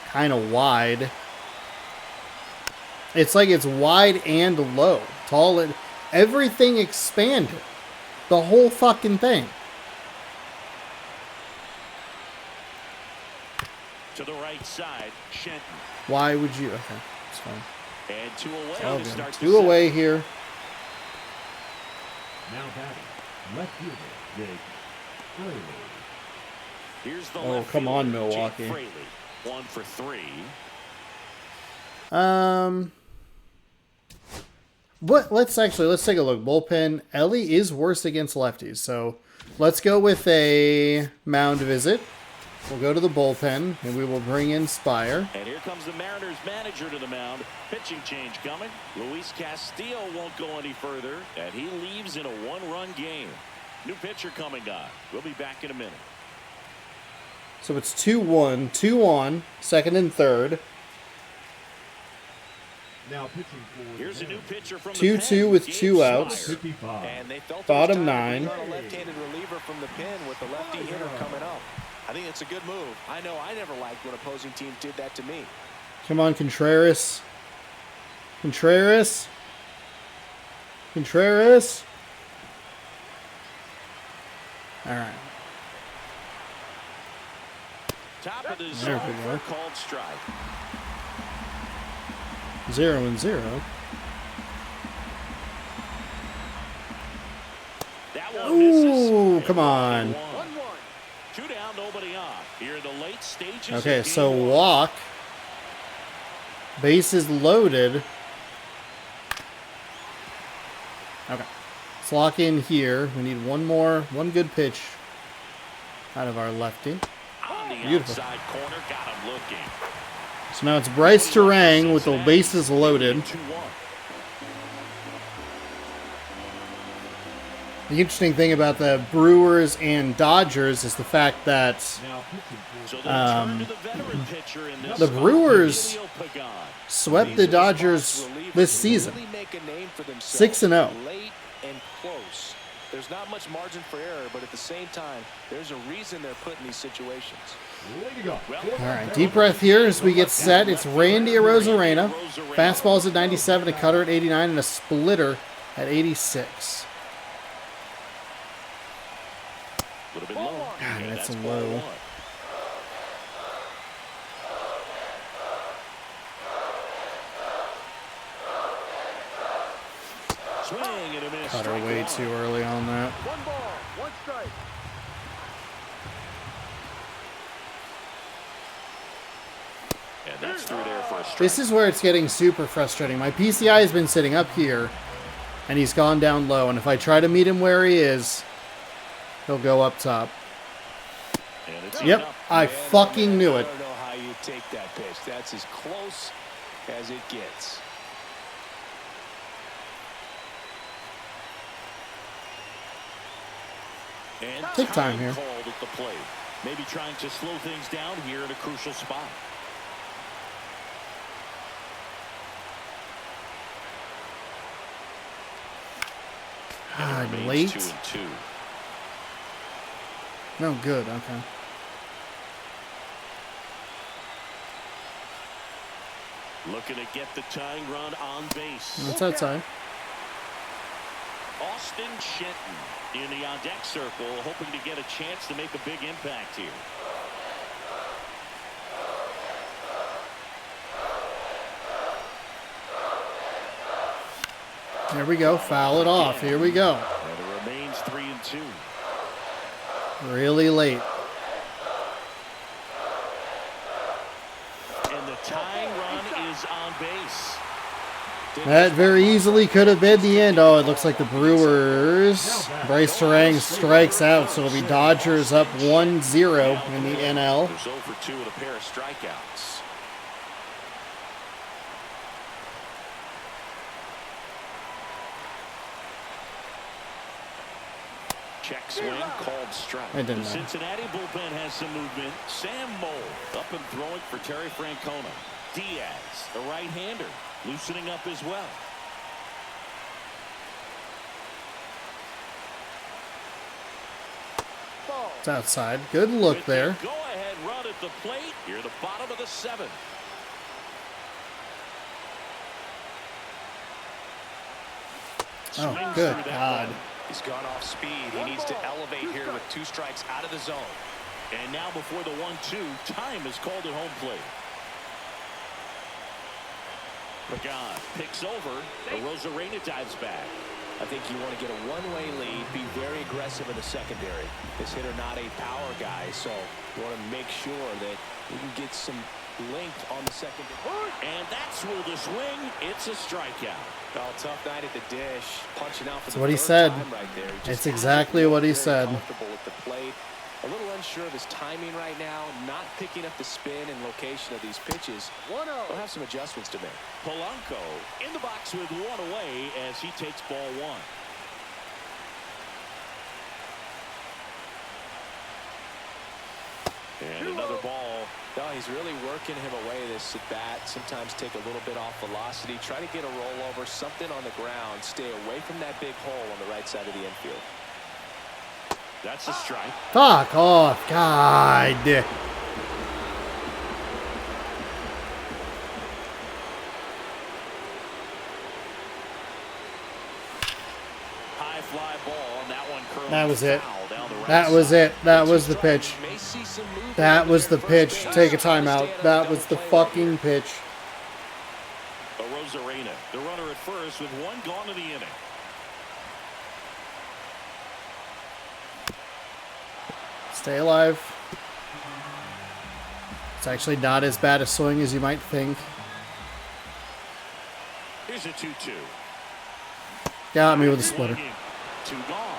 kind of wide. It's like it's wide and low. Tall and everything expanded. The whole fucking thing. To the right side, Shenton. Why would you? Okay, it's fine. And two away Oh, to good. start the Two seventh. away here. Now batting, left fielder, Jake Fraley. Here's the Oh, left come on, fielder, Milwaukee. Jake Fraley. 1 for 3. Let's take a look. Bullpen. Ellie is worse against lefties, so let's go with a mound visit. We'll go to the bullpen, and we will bring in Spire. And here comes the Mariners manager to the mound. Pitching change coming. Luis Castillo won't go any further, and he leaves in a one-run game. New pitcher coming on. We'll be back in a minute. So it's 2-1, 2 on, second and third. Now pitching for Here's a the new Mariners, pitcher from the 2-2 pen, with Gabe 2 outs. Spire. 55. And they felt Bottom it was time nine. to bring on a left-handed reliever from the pen with the lefty hitter coming up. I think it's a good move. I know I never liked when opposing teams did that to me. Come on, Contreras. Contreras. All right. Top of the There zone we for go. a called strike. 0-0. That one misses. Ooh, come on. 1-1. 2 down, nobody on. Here in the late stages. Okay, of so game one. walk. Bases loaded. Okay. Let's lock in here. We need one good pitch out of our lefty. On the Beautiful. outside corner, got him looking. So now it's Bryce Terang with the bases loaded. 2-1. The interesting thing about the Brewers and Dodgers is the fact that Now pitching for So they'll turn to the veteran pitcher in this the spot, Brewers Emilio Pagan. swept the Dodgers this season. Really make a name for themselves. 6-0. Late and close. There's not much margin for error, but at the same time, there's a reason they're put in these situations. Way to go. All right, deep breath here as we get set. It's Randy Arozarena. Fastball's at 97, a cutter at 89, and a splitter at 86. A little bit low. God, And that's a ball low. one. Swing and a miss. Cutter Strike way one. too early on that. 1 ball, 1 strike. And that's through there for a strike. This is where it's getting super frustrating. My PCI has been sitting up here, and he's gone down low. And if I try to meet him where he is, he'll go up top. And it's Yep, up. I fucking knew I it. don't know how you take that pitch. That's as close as it gets. And Take time here. Called at the plate. Maybe trying to slow things down here in a crucial spot. God, Remains late. 2-2. No good. Okay. Looking to get the tying run on base. That's outside. Austin Shenton in the on-deck circle, hoping to get a chance to make a big impact here. There we go. Foul it off. Here we go. And it remains 3-2. Really late. And the tying run is on base. That very easily could have been the end. Oh, it looks like the Brewers. Bryce Terang strikes out, so it'll be Dodgers up 1-0 in the NL. There's 0 for 2 with a pair of strikeouts. Check swing, called strike. I didn't The know. Cincinnati bullpen has some movement. Sam Moll up and throwing for Terry Francona. Diaz, the right-hander, loosening up as well. Ball. It's outside. Good look With there. the go-ahead run at the plate. Here, the bottom of the 7th. Oh, Swings good through that God. one. He's gone off speed. He needs to elevate here with 2 strikes out of the zone. And now before the 1-2, time is called at home plate. Pagan picks over. Arozarena dives back. I think you want to get a one-way lead, be very aggressive in the secondary. This hitter not a power guy, so you want to make sure that you can get some length on the secondary. And that's ruled a swing. It's a strikeout. Oh, tough night at the dish. Punching out for That's the what he third said. time right there. He just It's hasn't exactly been what he very said. comfortable with the plate. A little unsure of his timing right now, not picking up the spin and location of these pitches. 1-0. He'll have some adjustments to make. Polanco in the box with 1 away as he takes ball 1. And another ball. No, he's really working him away this at bat. Sometimes take a little bit off velocity. Try to get a rollover, something on the ground. Stay away from that big hole on the right side of the infield. That's a strike. Fuck off. God. High fly ball, and that one curled That was it. foul down the right That was side. it. That was the pitch. May see some movement That was the there at pitch. first base. Take a timeout. Stand That up, was don't the play right fucking here. pitch. Arozarena, the runner at first with 1 gone in the inning. Stay alive. It's actually not as bad a swing as you might think. Here's a 2-2. Got me with a splitter. 2 gone.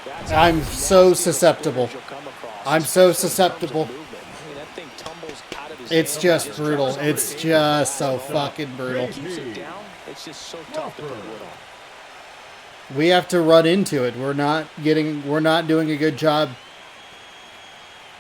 That's I'm how so nasty of a susceptible. splitter you'll come across, I'm so especially in terms of susceptible. movement. I mean, that thing tumbles out of his It's hand, just drops brutal. on the It's table. just so fucking brutal. Keeps it down. It's just so tough to put wood on. We have to run into it. We're not doing a good job.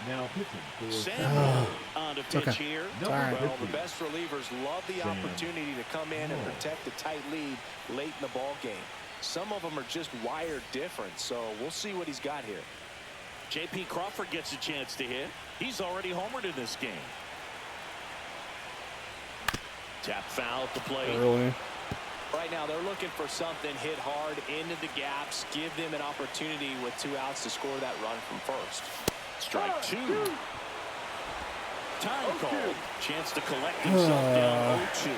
Now pitching for Sam on on to pitch here. All right. Well, the best relievers love the opportunity to come in and protect a tight lead late in the ball game. Some of them are just wired different, so we'll see what he's got here. J.P. Crawford gets a chance to hit. He's already homered in this game. Tap foul at the plate. Early. Right now, they're looking for something hit hard into the gaps, give them an opportunity with 2 outs to score that run from first. Strike 2. Time called. Chance to collect himself down 0-2.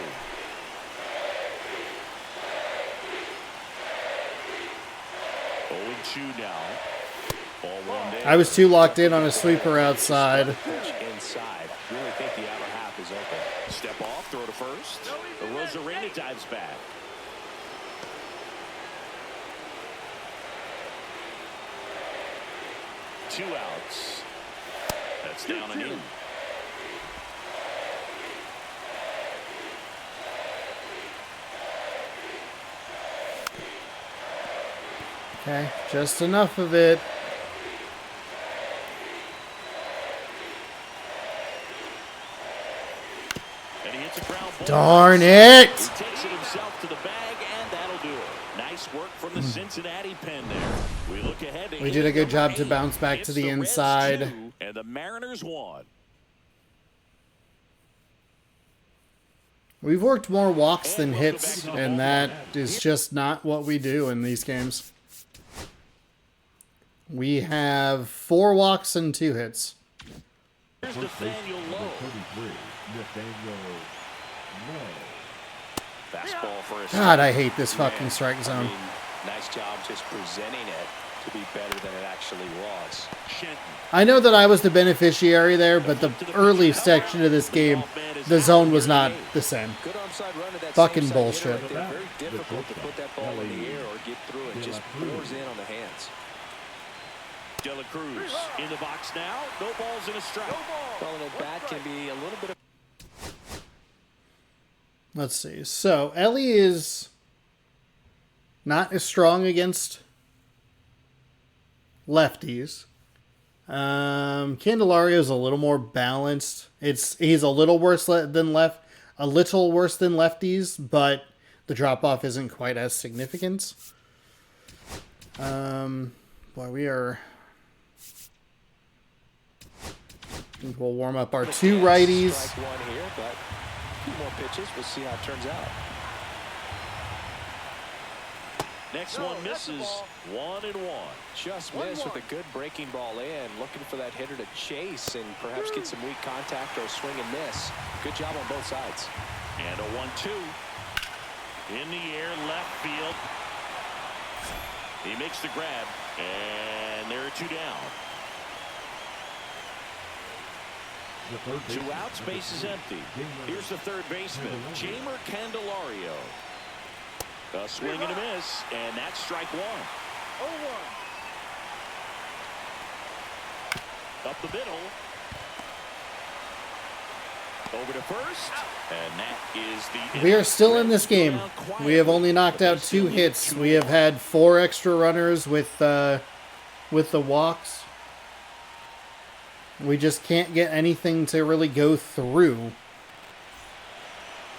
Now. Ball one day. I was too locked in on a sweeper outside. Inside. Really think the outer half is open. Step off, throw to first. Rosarena dives back. Two outs. That's down and in. Okay, just enough of it. And he hits a ground ball. Darn it! He takes it himself to the bag, and that'll do it. Nice work from the Cincinnati pen there. We look ahead. We did a good job to bounce back to the inside. And the Mariners won. We've worked more walks than hits, and that is just not what we do in these games. We have 4 walks and 2 hits. Here's Nathaniel Lowe. Fastball for a God, I hate this fucking strike zone. Nice job just presenting it to be better than it actually was. I know that I was the beneficiary there, but the early section of this game, the zone was not the same. Good onside run to that Fucking same side bullshit. hitter right there. Very difficult to put that ball in the air or get through it. Just pours in on the hands. De La Cruz in the box now. No balls and a strike. Well, and at bat can be a little bit of... Let's see. So, Ellie is not as strong against lefties. Candelario is a little more balanced. He's a little worse than lefties, but the drop off isn't quite as significant. Boy, we are. We'll warm up our 2 righties. Strike 1 here, but a few more pitches. We'll see how it turns out. Next one misses. 1-1. Just missed with a good breaking ball in. Looking for that hitter to chase and perhaps get some weak contact or swing and miss. Good job on both sides. And a 1-2. In the air, left field. He makes the grab. And there are 2 down. 2 outs, base is empty. Here's the third baseman, Jamer Candelario. A swing and a miss, and that's strike 1. 0-1. Up the middle. Over to first, and that is the... We are still in this game. We have only knocked out 2 hits. We have had 4 extra runners with the walks. We just can't get anything to really go through.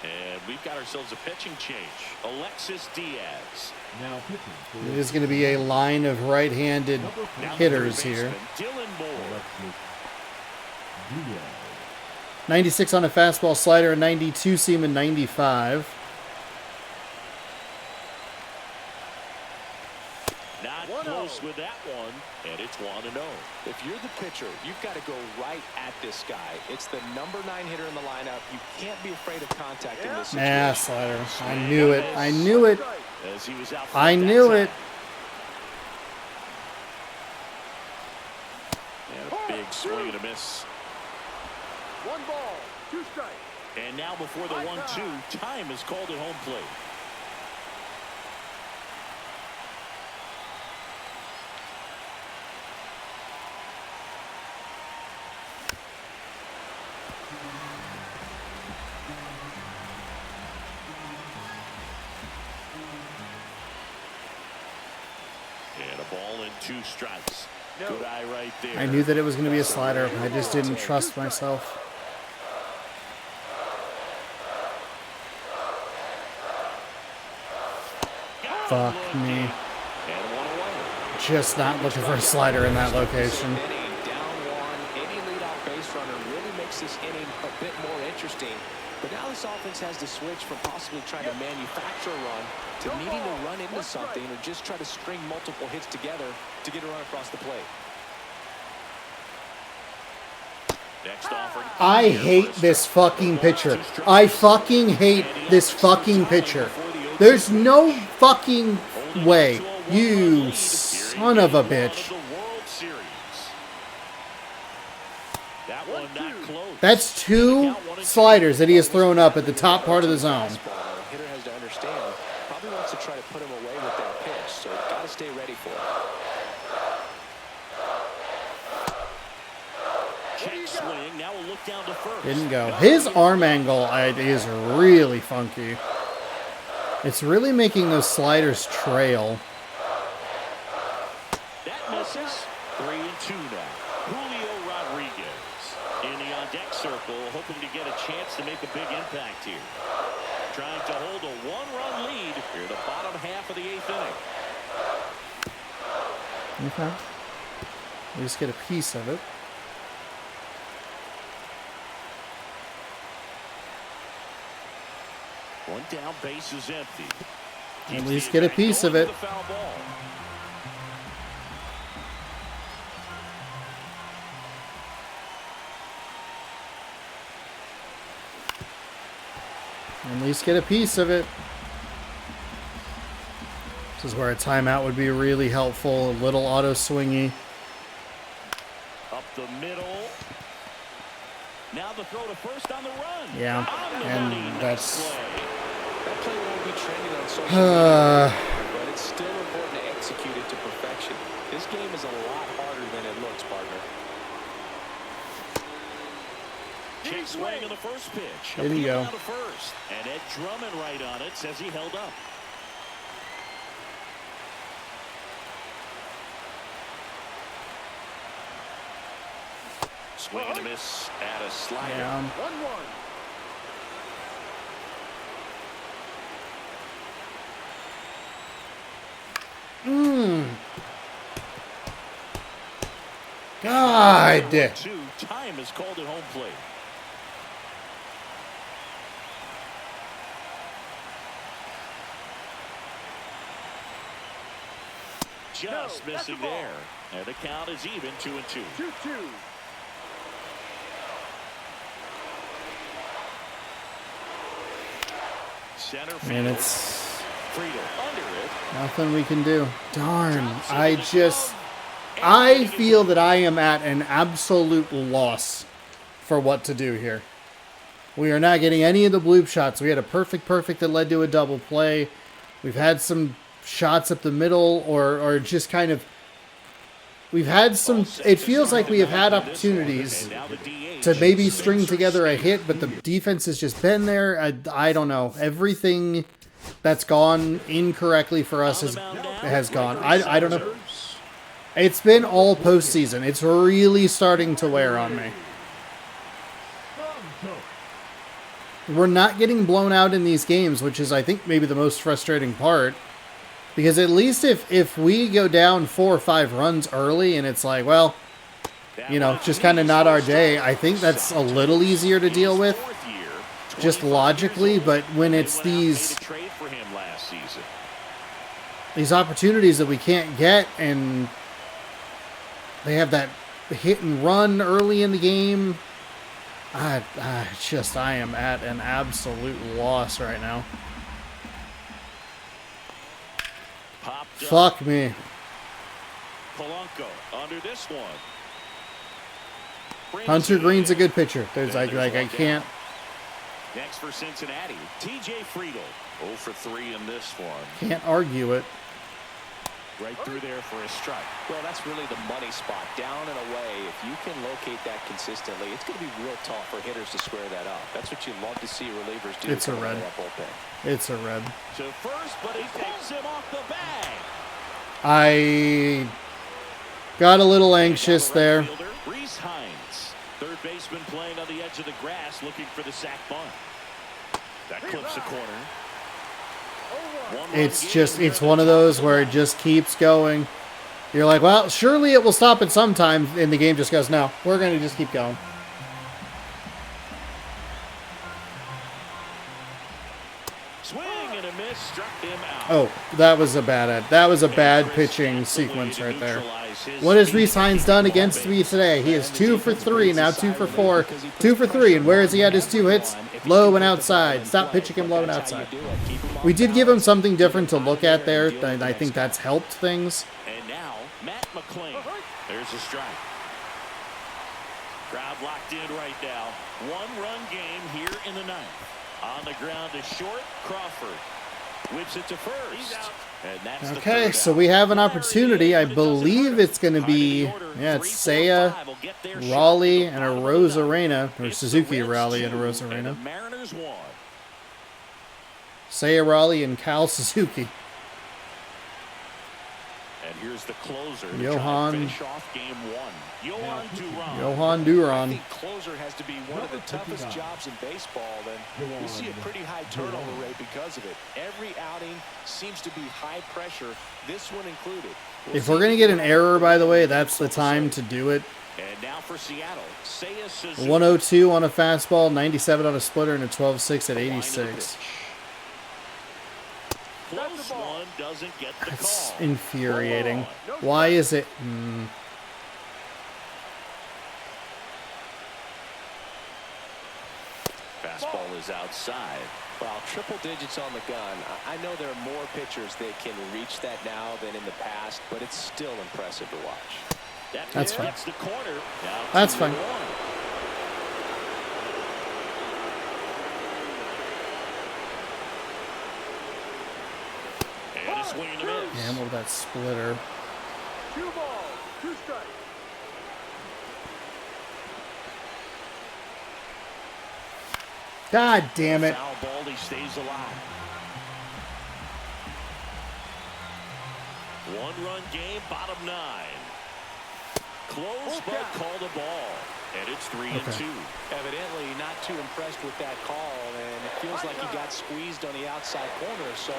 And we've got ourselves a pitching change. Alexis Diaz. Now pitching. It is going to be a line of right-handed hitters here. Dylan Moore. 96 on a fastball slider, a 92 seam, and 95. Not close with that one, and it's 1-0. If you're the pitcher, you've got to go right at this guy. It's the number 9 hitter in the lineup. You can't be afraid of contact in this situation. Nah, slider. I knew it. I knew it. As he was out I knew it. And a big swing and a miss. 1 ball, 2 strikes. And now before the 1-2, time is called at home plate. And a ball and 2 strikes. Good eye right there. I knew that it was going to be a slider. I just didn't trust myself. Fuck me. And one away. Just not looking for a slider in that location. Inning, down one. Any leadoff base runner really makes this inning a bit more interesting. But now this offense has to switch from possibly trying to manufacture a run to needing to run into something or just try to string multiple hits together to get a run across the plate. Next offer. I hate this fucking pitcher. I fucking hate this fucking pitcher. There's no fucking way. You son of a bitch. That one not close. That's 2 sliders that he has thrown up at the top part of the zone. The hitter has to understand. Probably wants to try to put him away with that pitch, so got to stay ready for it. Check swing. Now we'll look down to first. Didn't go. His arm angle is really funky. It's really making those sliders trail. That misses. 3-2 now. Julio Rodriguez in the on-deck circle, hoping to get a chance to make a big impact here. Trying to hold a 1-run lead here, the bottom half of the 8th inning. Okay. We just get a piece of it. One down, base is empty. At least get a piece of it. At least get a piece of it. This is where a timeout would be really helpful. A little auto swingy. Up the middle. Now the throw to first on the run. Yeah, and that's... That play won't be trending on social media, but it's still important to execute it to perfection. This game is a lot harder than it looks, partner. Check swing on the first pitch. There you go. Appeal down to first. And Ed Drummond right on it says he held up. Swing and a miss at a slider. Yeah. 1-1. God. 2, time is called at home plate. Just missing there. And the count is even, 2-2. 2-2. Center And field. it's Friedel under it. nothing we can do. Darn. I feel that I am at an absolute loss for what to do here. We are not getting any of the bloop shots. We had a perfect that led to a double play. We've had some shots up the middle or just kind of... We've had some... It feels like we have had opportunities to maybe string together a hit, but the defense has just been there. I don't know. Everything that's gone incorrectly for us has gone. I don't know. It's been all postseason. It's really starting to wear on me. We're not getting blown out in these games, which is, I think, maybe the most frustrating part. Because at least if we go down 4 or 5 runs early and it's like, well, you know, just kind of not our day, I think that's a little easier to deal with, just logically. But when it's these opportunities that we can't get and they have that hit and run early in the game, I am at an absolute loss right now. Fuck me. Polanco under this one. Hunter Green's a good pitcher. There's like I can't. Next for Cincinnati, TJ Friedel. 0 for 3 in this one. Can't argue it. Right through there for a strike. Well, that's really the money spot. Down and away, if you can locate that consistently, it's going to be real tough for hitters to square that up. That's what you love to see relievers do. It's a red. It's a red. To first, but he pulls him off the bag. I got a little anxious there. Reese Hines, third baseman playing on the edge of the grass, looking for the sac bunt. That clips the corner. It's one of those where it just keeps going. You're like, well, surely it will stop at some time, and the game just goes, no, we're going to just keep going. Swing and a miss, struck him out. Oh, that was a bad pitching sequence right there. What has Rhys Hines done against me today? He is 2 for 3, now 2 for 4, 2 for 3, and where has he had his 2 hits? Low and outside. Stop pitching him low and outside. We did give him something different to look at there, and I think that's helped things. And now, Matt McClain. There's a strike. Crowd locked in right now. 1-run game here in the ninth. On the ground to short, Crawford. Whips it to first. He's out. And that's okay, so we have an opportunity. I believe it's going to be, yeah, it's Seiya, Raleigh, and a Rosarena, or Suzuki, Raleigh, and a Rosarena. Seiya, Raleigh, and Cal Suzuki. And here's the closer. Johan. Finish off game 1. Johan Duran. I think closer has to be one of the toughest jobs in baseball. And we see a pretty high turnover rate because of it. Every outing seems to be high pressure, this one included. If we're going to get an error, by the way, that's the time to do it. And now for Seattle, Seiya Suzuki. 102 on a fastball, 97 on a splitter, and a 12-6 at 86. Close one doesn't get the That's call. infuriating. Why is it... Fastball is outside. Well, triple digits on the gun. I know there are more pitchers that can reach that now than in the past, but it's still impressive to watch. That's fine. The corner. That's fine. And a swing and a miss. Damn, with that splitter. 2 balls, 2 strikes. God damn it. Foul ball, he stays alive. 1-run game, bottom 9. Close, but called a ball. And it's 3-2. Evidently not too impressed with that call, and it feels like he got squeezed on the outside corner, so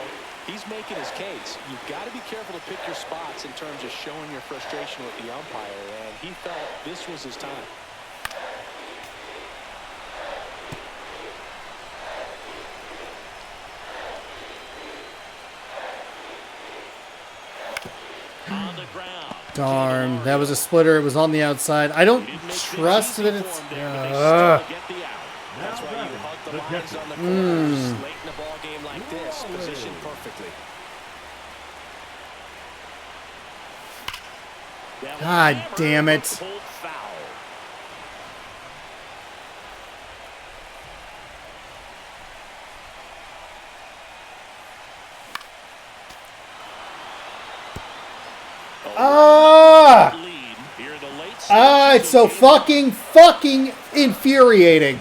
he's making his case. You've got to be careful to pick your spots in terms of showing your frustration with the umpire, and he felt this was his time. On the ground. Darn, that was a splitter. It was on the outside. I don't trust that it's... That's why you hug the lines on the corners late in a ball game like this, positioned perfectly. God damn it. It's so fucking infuriating.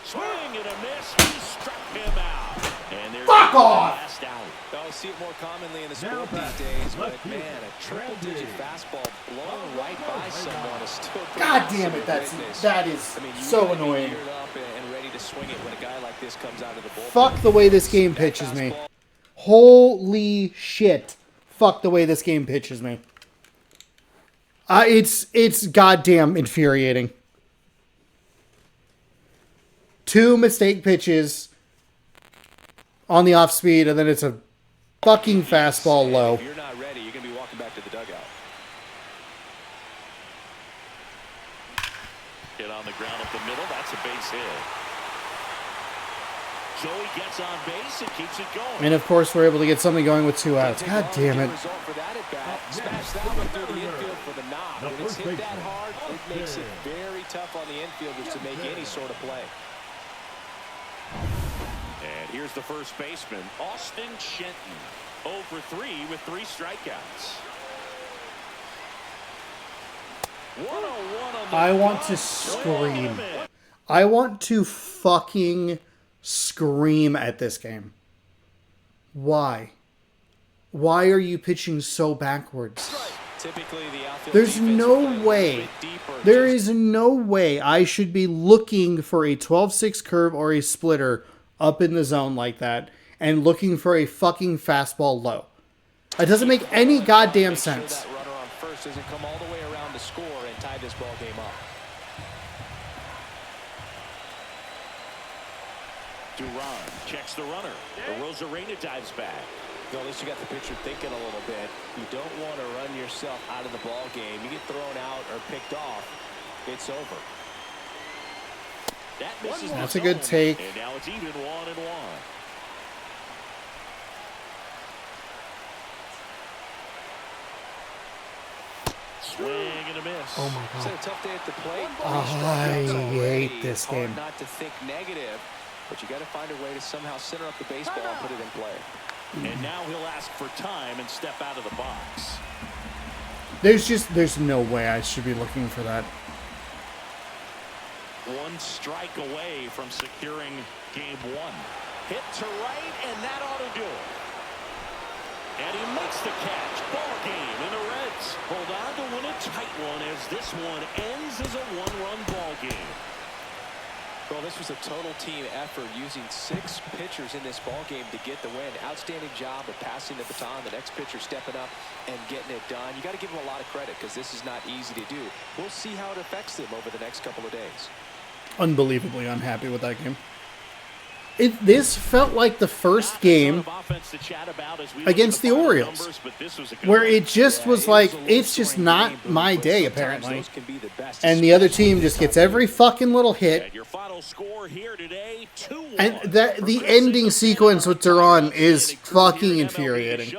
Swing and a miss. He struck him out. And there's Fuck off! last out. I'll see it more commonly in the sport these days, but man, a triple-digit fastball blown right by someone is still pretty God damn it, that is so annoying. And ready to swing it when a guy like this comes out of the bullpen. Fuck the way this game pitches me. Holy shit. Fuck the way this game pitches me. It's goddamn infuriating. 2 mistake pitches on the off speed, and then it's a fucking fastball low. If you're not ready, you're going to be walking back to the dugout. Hit on the ground up the middle. That's a base hit. Joey gets on base and keeps it going. And of course, we're able to get something going with 2 outs. God damn it. Smash that one through the infield for the knock. When it's hit that hard, it makes it very tough on the infielders to make any sort of play. And here's the first baseman, Austin Shenton. 0 for 3 with 3 strikeouts. 101 on the I want to bump. scream. I want to fucking scream at this game. Why? Why are you pitching so backwards? Typically, the outfield There's defense no will play a little way. bit deeper. There is no way I should be looking for a 12-6 curve or a splitter up in the zone like that and looking for a fucking fastball low. It doesn't make any goddamn sense. That runner on first doesn't come all the way around to score and tie this ball game up. Duran checks the runner. Rosarena dives back. Well, at least you got the pitcher thinking a little bit. You don't want to run yourself out of the ball game. You get thrown out or picked off, it's over. That misses the That's a good take. And now it's even 1-1. Swing and a miss. Oh my It's god. a tough day at the plate. I hate this Hard game. not to think negative, but you got to find a way to somehow center up the baseball and put it in play. And now he'll ask for time and step out of the box. There's no way I should be looking for that. One strike away from securing game one. Hit to right, and that ought to do it. And he makes the catch. Ball game, and the Reds hold on to win a tight one as this one ends as a one-run ball game. Well, this was a total team effort using 6 pitchers in this ball game to get the win. Outstanding job of passing the baton. The next pitcher stepping up and getting it done. You got to give them a lot of credit because this is not easy to do. We'll see how it affects them over the next couple of days. Unbelievably unhappy with that game. This felt like the first game against the Orioles, where it just was like, it's just not my day, apparently. And the other team just gets every fucking little hit. And the ending sequence with Duran is fucking infuriating.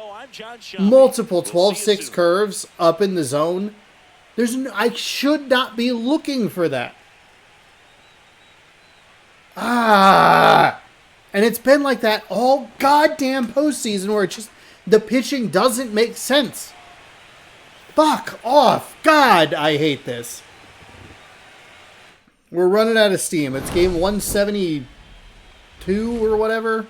Multiple 12-6 curves up in the zone. I should not be looking for that. And it's been like that all goddamn postseason where it just, the pitching doesn't make sense. Fuck off. God, I hate this. We're running out of steam. It's game 172 or whatever.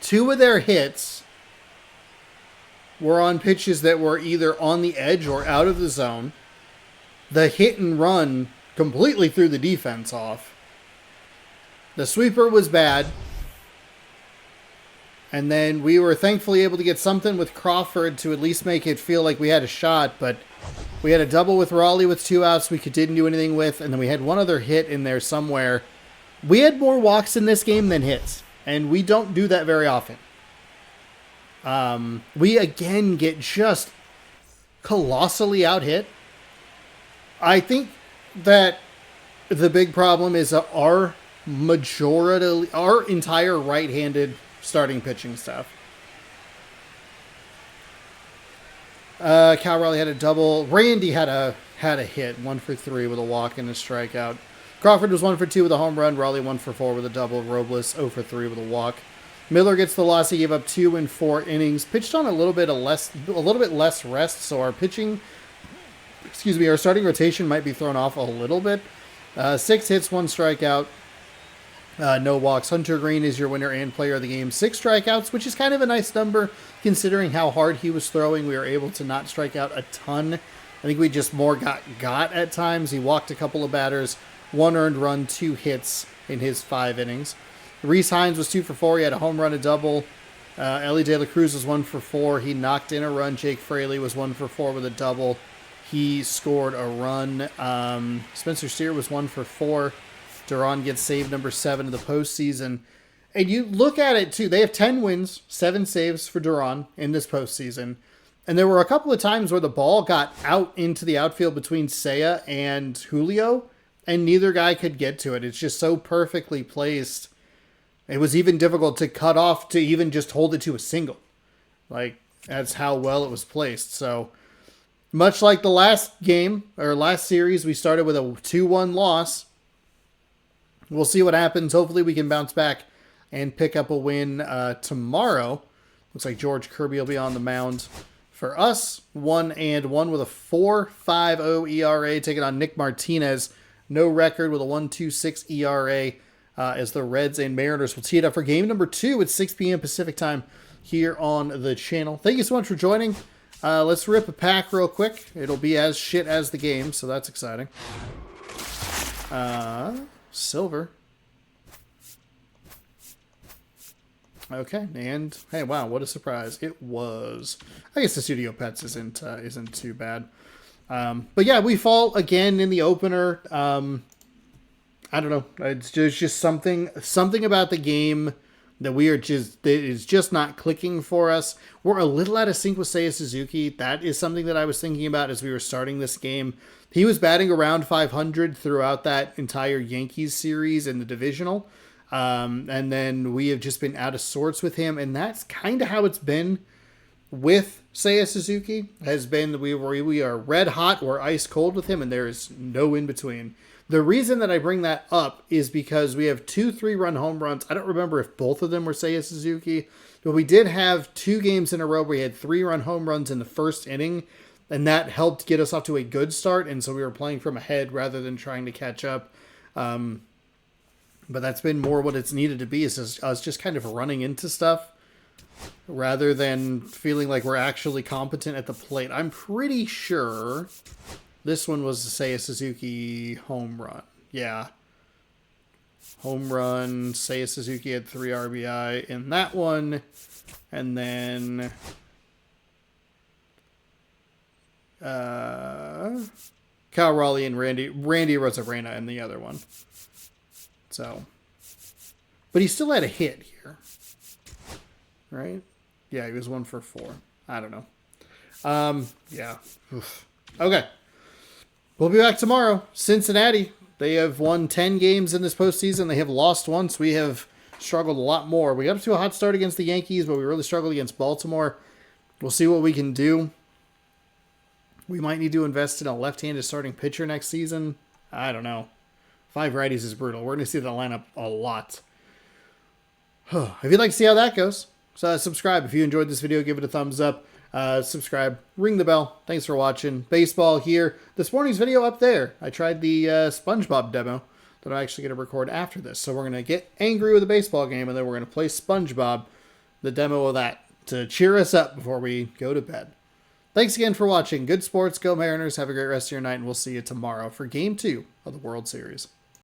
2 of their hits were on pitches that were either on the edge or out of the zone. The hit and run completely threw the defense off. The sweeper was bad. And then we were thankfully able to get something with Crawford to at least make it feel like we had a shot. But we had a double with Raleigh with 2 outs we didn't do anything with. And then we had one other hit in there somewhere. We had more walks in this game than hits. And we don't do that very often. We again get just colossally out hit. I think that the big problem is our entire right-handed starting pitching staff. Cal Raleigh had a double. Randy had a hit, 1 for 3 with a walk and a strikeout. Crawford was 1 for 2 with a home run. Raleigh 1 for 4 with a double. Robles 0 for 3 with a walk. Miller gets the loss. He gave up 2 in 4 innings. Pitched on a little bit less rest, so our starting rotation might be thrown off a little bit. 6 hits, 1 strikeout. No walks. Hunter Green is your winner and player of the game. 6 strikeouts, which is kind of a nice number considering how hard he was throwing. We were able to not strike out a ton. I think we just more got at times. He walked a couple of batters. 1 earned run, 2 hits in his 5 innings. Reese Hines was 2 for 4. He had a home run, a double. Ellie De La Cruz was 1 for 4. He knocked in a run. Jake Fraley was 1 for 4 with a double. He scored a run. Spencer Steer was 1 for 4. Duran gets save number 7 of the postseason. And you look at it, too. They have 10 wins, 7 saves for Duran in this postseason. And there were a couple of times where the ball got out into the outfield between Seiya and Julio, and neither guy could get to it. It's just so perfectly placed. It was even difficult to cut off to even just hold it to a single. Like, that's how well it was placed. So, much like the last game, or last series, we started with a 2-1 loss. We'll see what happens. Hopefully we can bounce back and pick up a win tomorrow. Looks like George Kirby will be on the mound for us. 1-1 with a 4.50 ERA, taking on Nick Martinez. No record with a 1.26 ERA as the Reds and Mariners will tee it up for game number 2 at 6 p.m. Pacific time here on the channel. Thank you so much for joining. Let's rip a pack real quick. It'll be as shit as the game, so that's exciting. Silver. Okay, and hey, wow, what a surprise it was. I guess the Studio Pets isn't too bad. But yeah, we fall again in the opener. I don't know. It's just something about the game that that is just not clicking for us. We're a little out of sync with Seiya Suzuki. That is something that I was thinking about as we were starting this game. He was batting around 500 throughout that entire Yankees series in the divisional. And then we have just been out of sorts with him. And that's kind of how it's been with Seiya Suzuki. Has been we are red hot or ice cold with him, and there is no in between. The reason that I bring that up is because we have 2 3-run home runs. I don't remember if both of them were Seiya Suzuki, but we did have 2 games in a row where we had 3-run home runs in the first inning, and that helped get us off to a good start, and so we were playing from ahead rather than trying to catch up. But that's been more what it's needed to be, is us just kind of running into stuff rather than feeling like we're actually competent at the plate. I'm pretty sure this one was, say, a Suzuki home run. Yeah. Home run. Seiya Suzuki had 3 RBI in that one. And then Cal Raleigh and Randy Rosarena in the other one. So, but he still had a hit here, right? Yeah, he was 1 for 4. I don't know. Yeah. Oof. Okay. We'll be back tomorrow. Cincinnati, they have won 10 games in this postseason. They have lost once. We have struggled a lot more. We got up to a hot start against the Yankees, but we really struggled against Baltimore. We'll see what we can do. We might need to invest in a left-handed starting pitcher next season. I don't know. 5 righties is brutal. We're going to see that lineup a lot. If you'd like to see how that goes, so subscribe. If you enjoyed this video, give it a thumbs up. Subscribe. Ring the bell. Thanks for watching. Baseball here. This morning's video up there. I tried the SpongeBob demo that I'm actually going to record after this. So we're going to get angry with a baseball game, and then we're going to play SpongeBob, the demo of that, to cheer us up before we go to bed. Thanks again for watching. Good sports. Go Mariners. Have a great rest of your night, and we'll see you tomorrow for Game 2 of the World Series.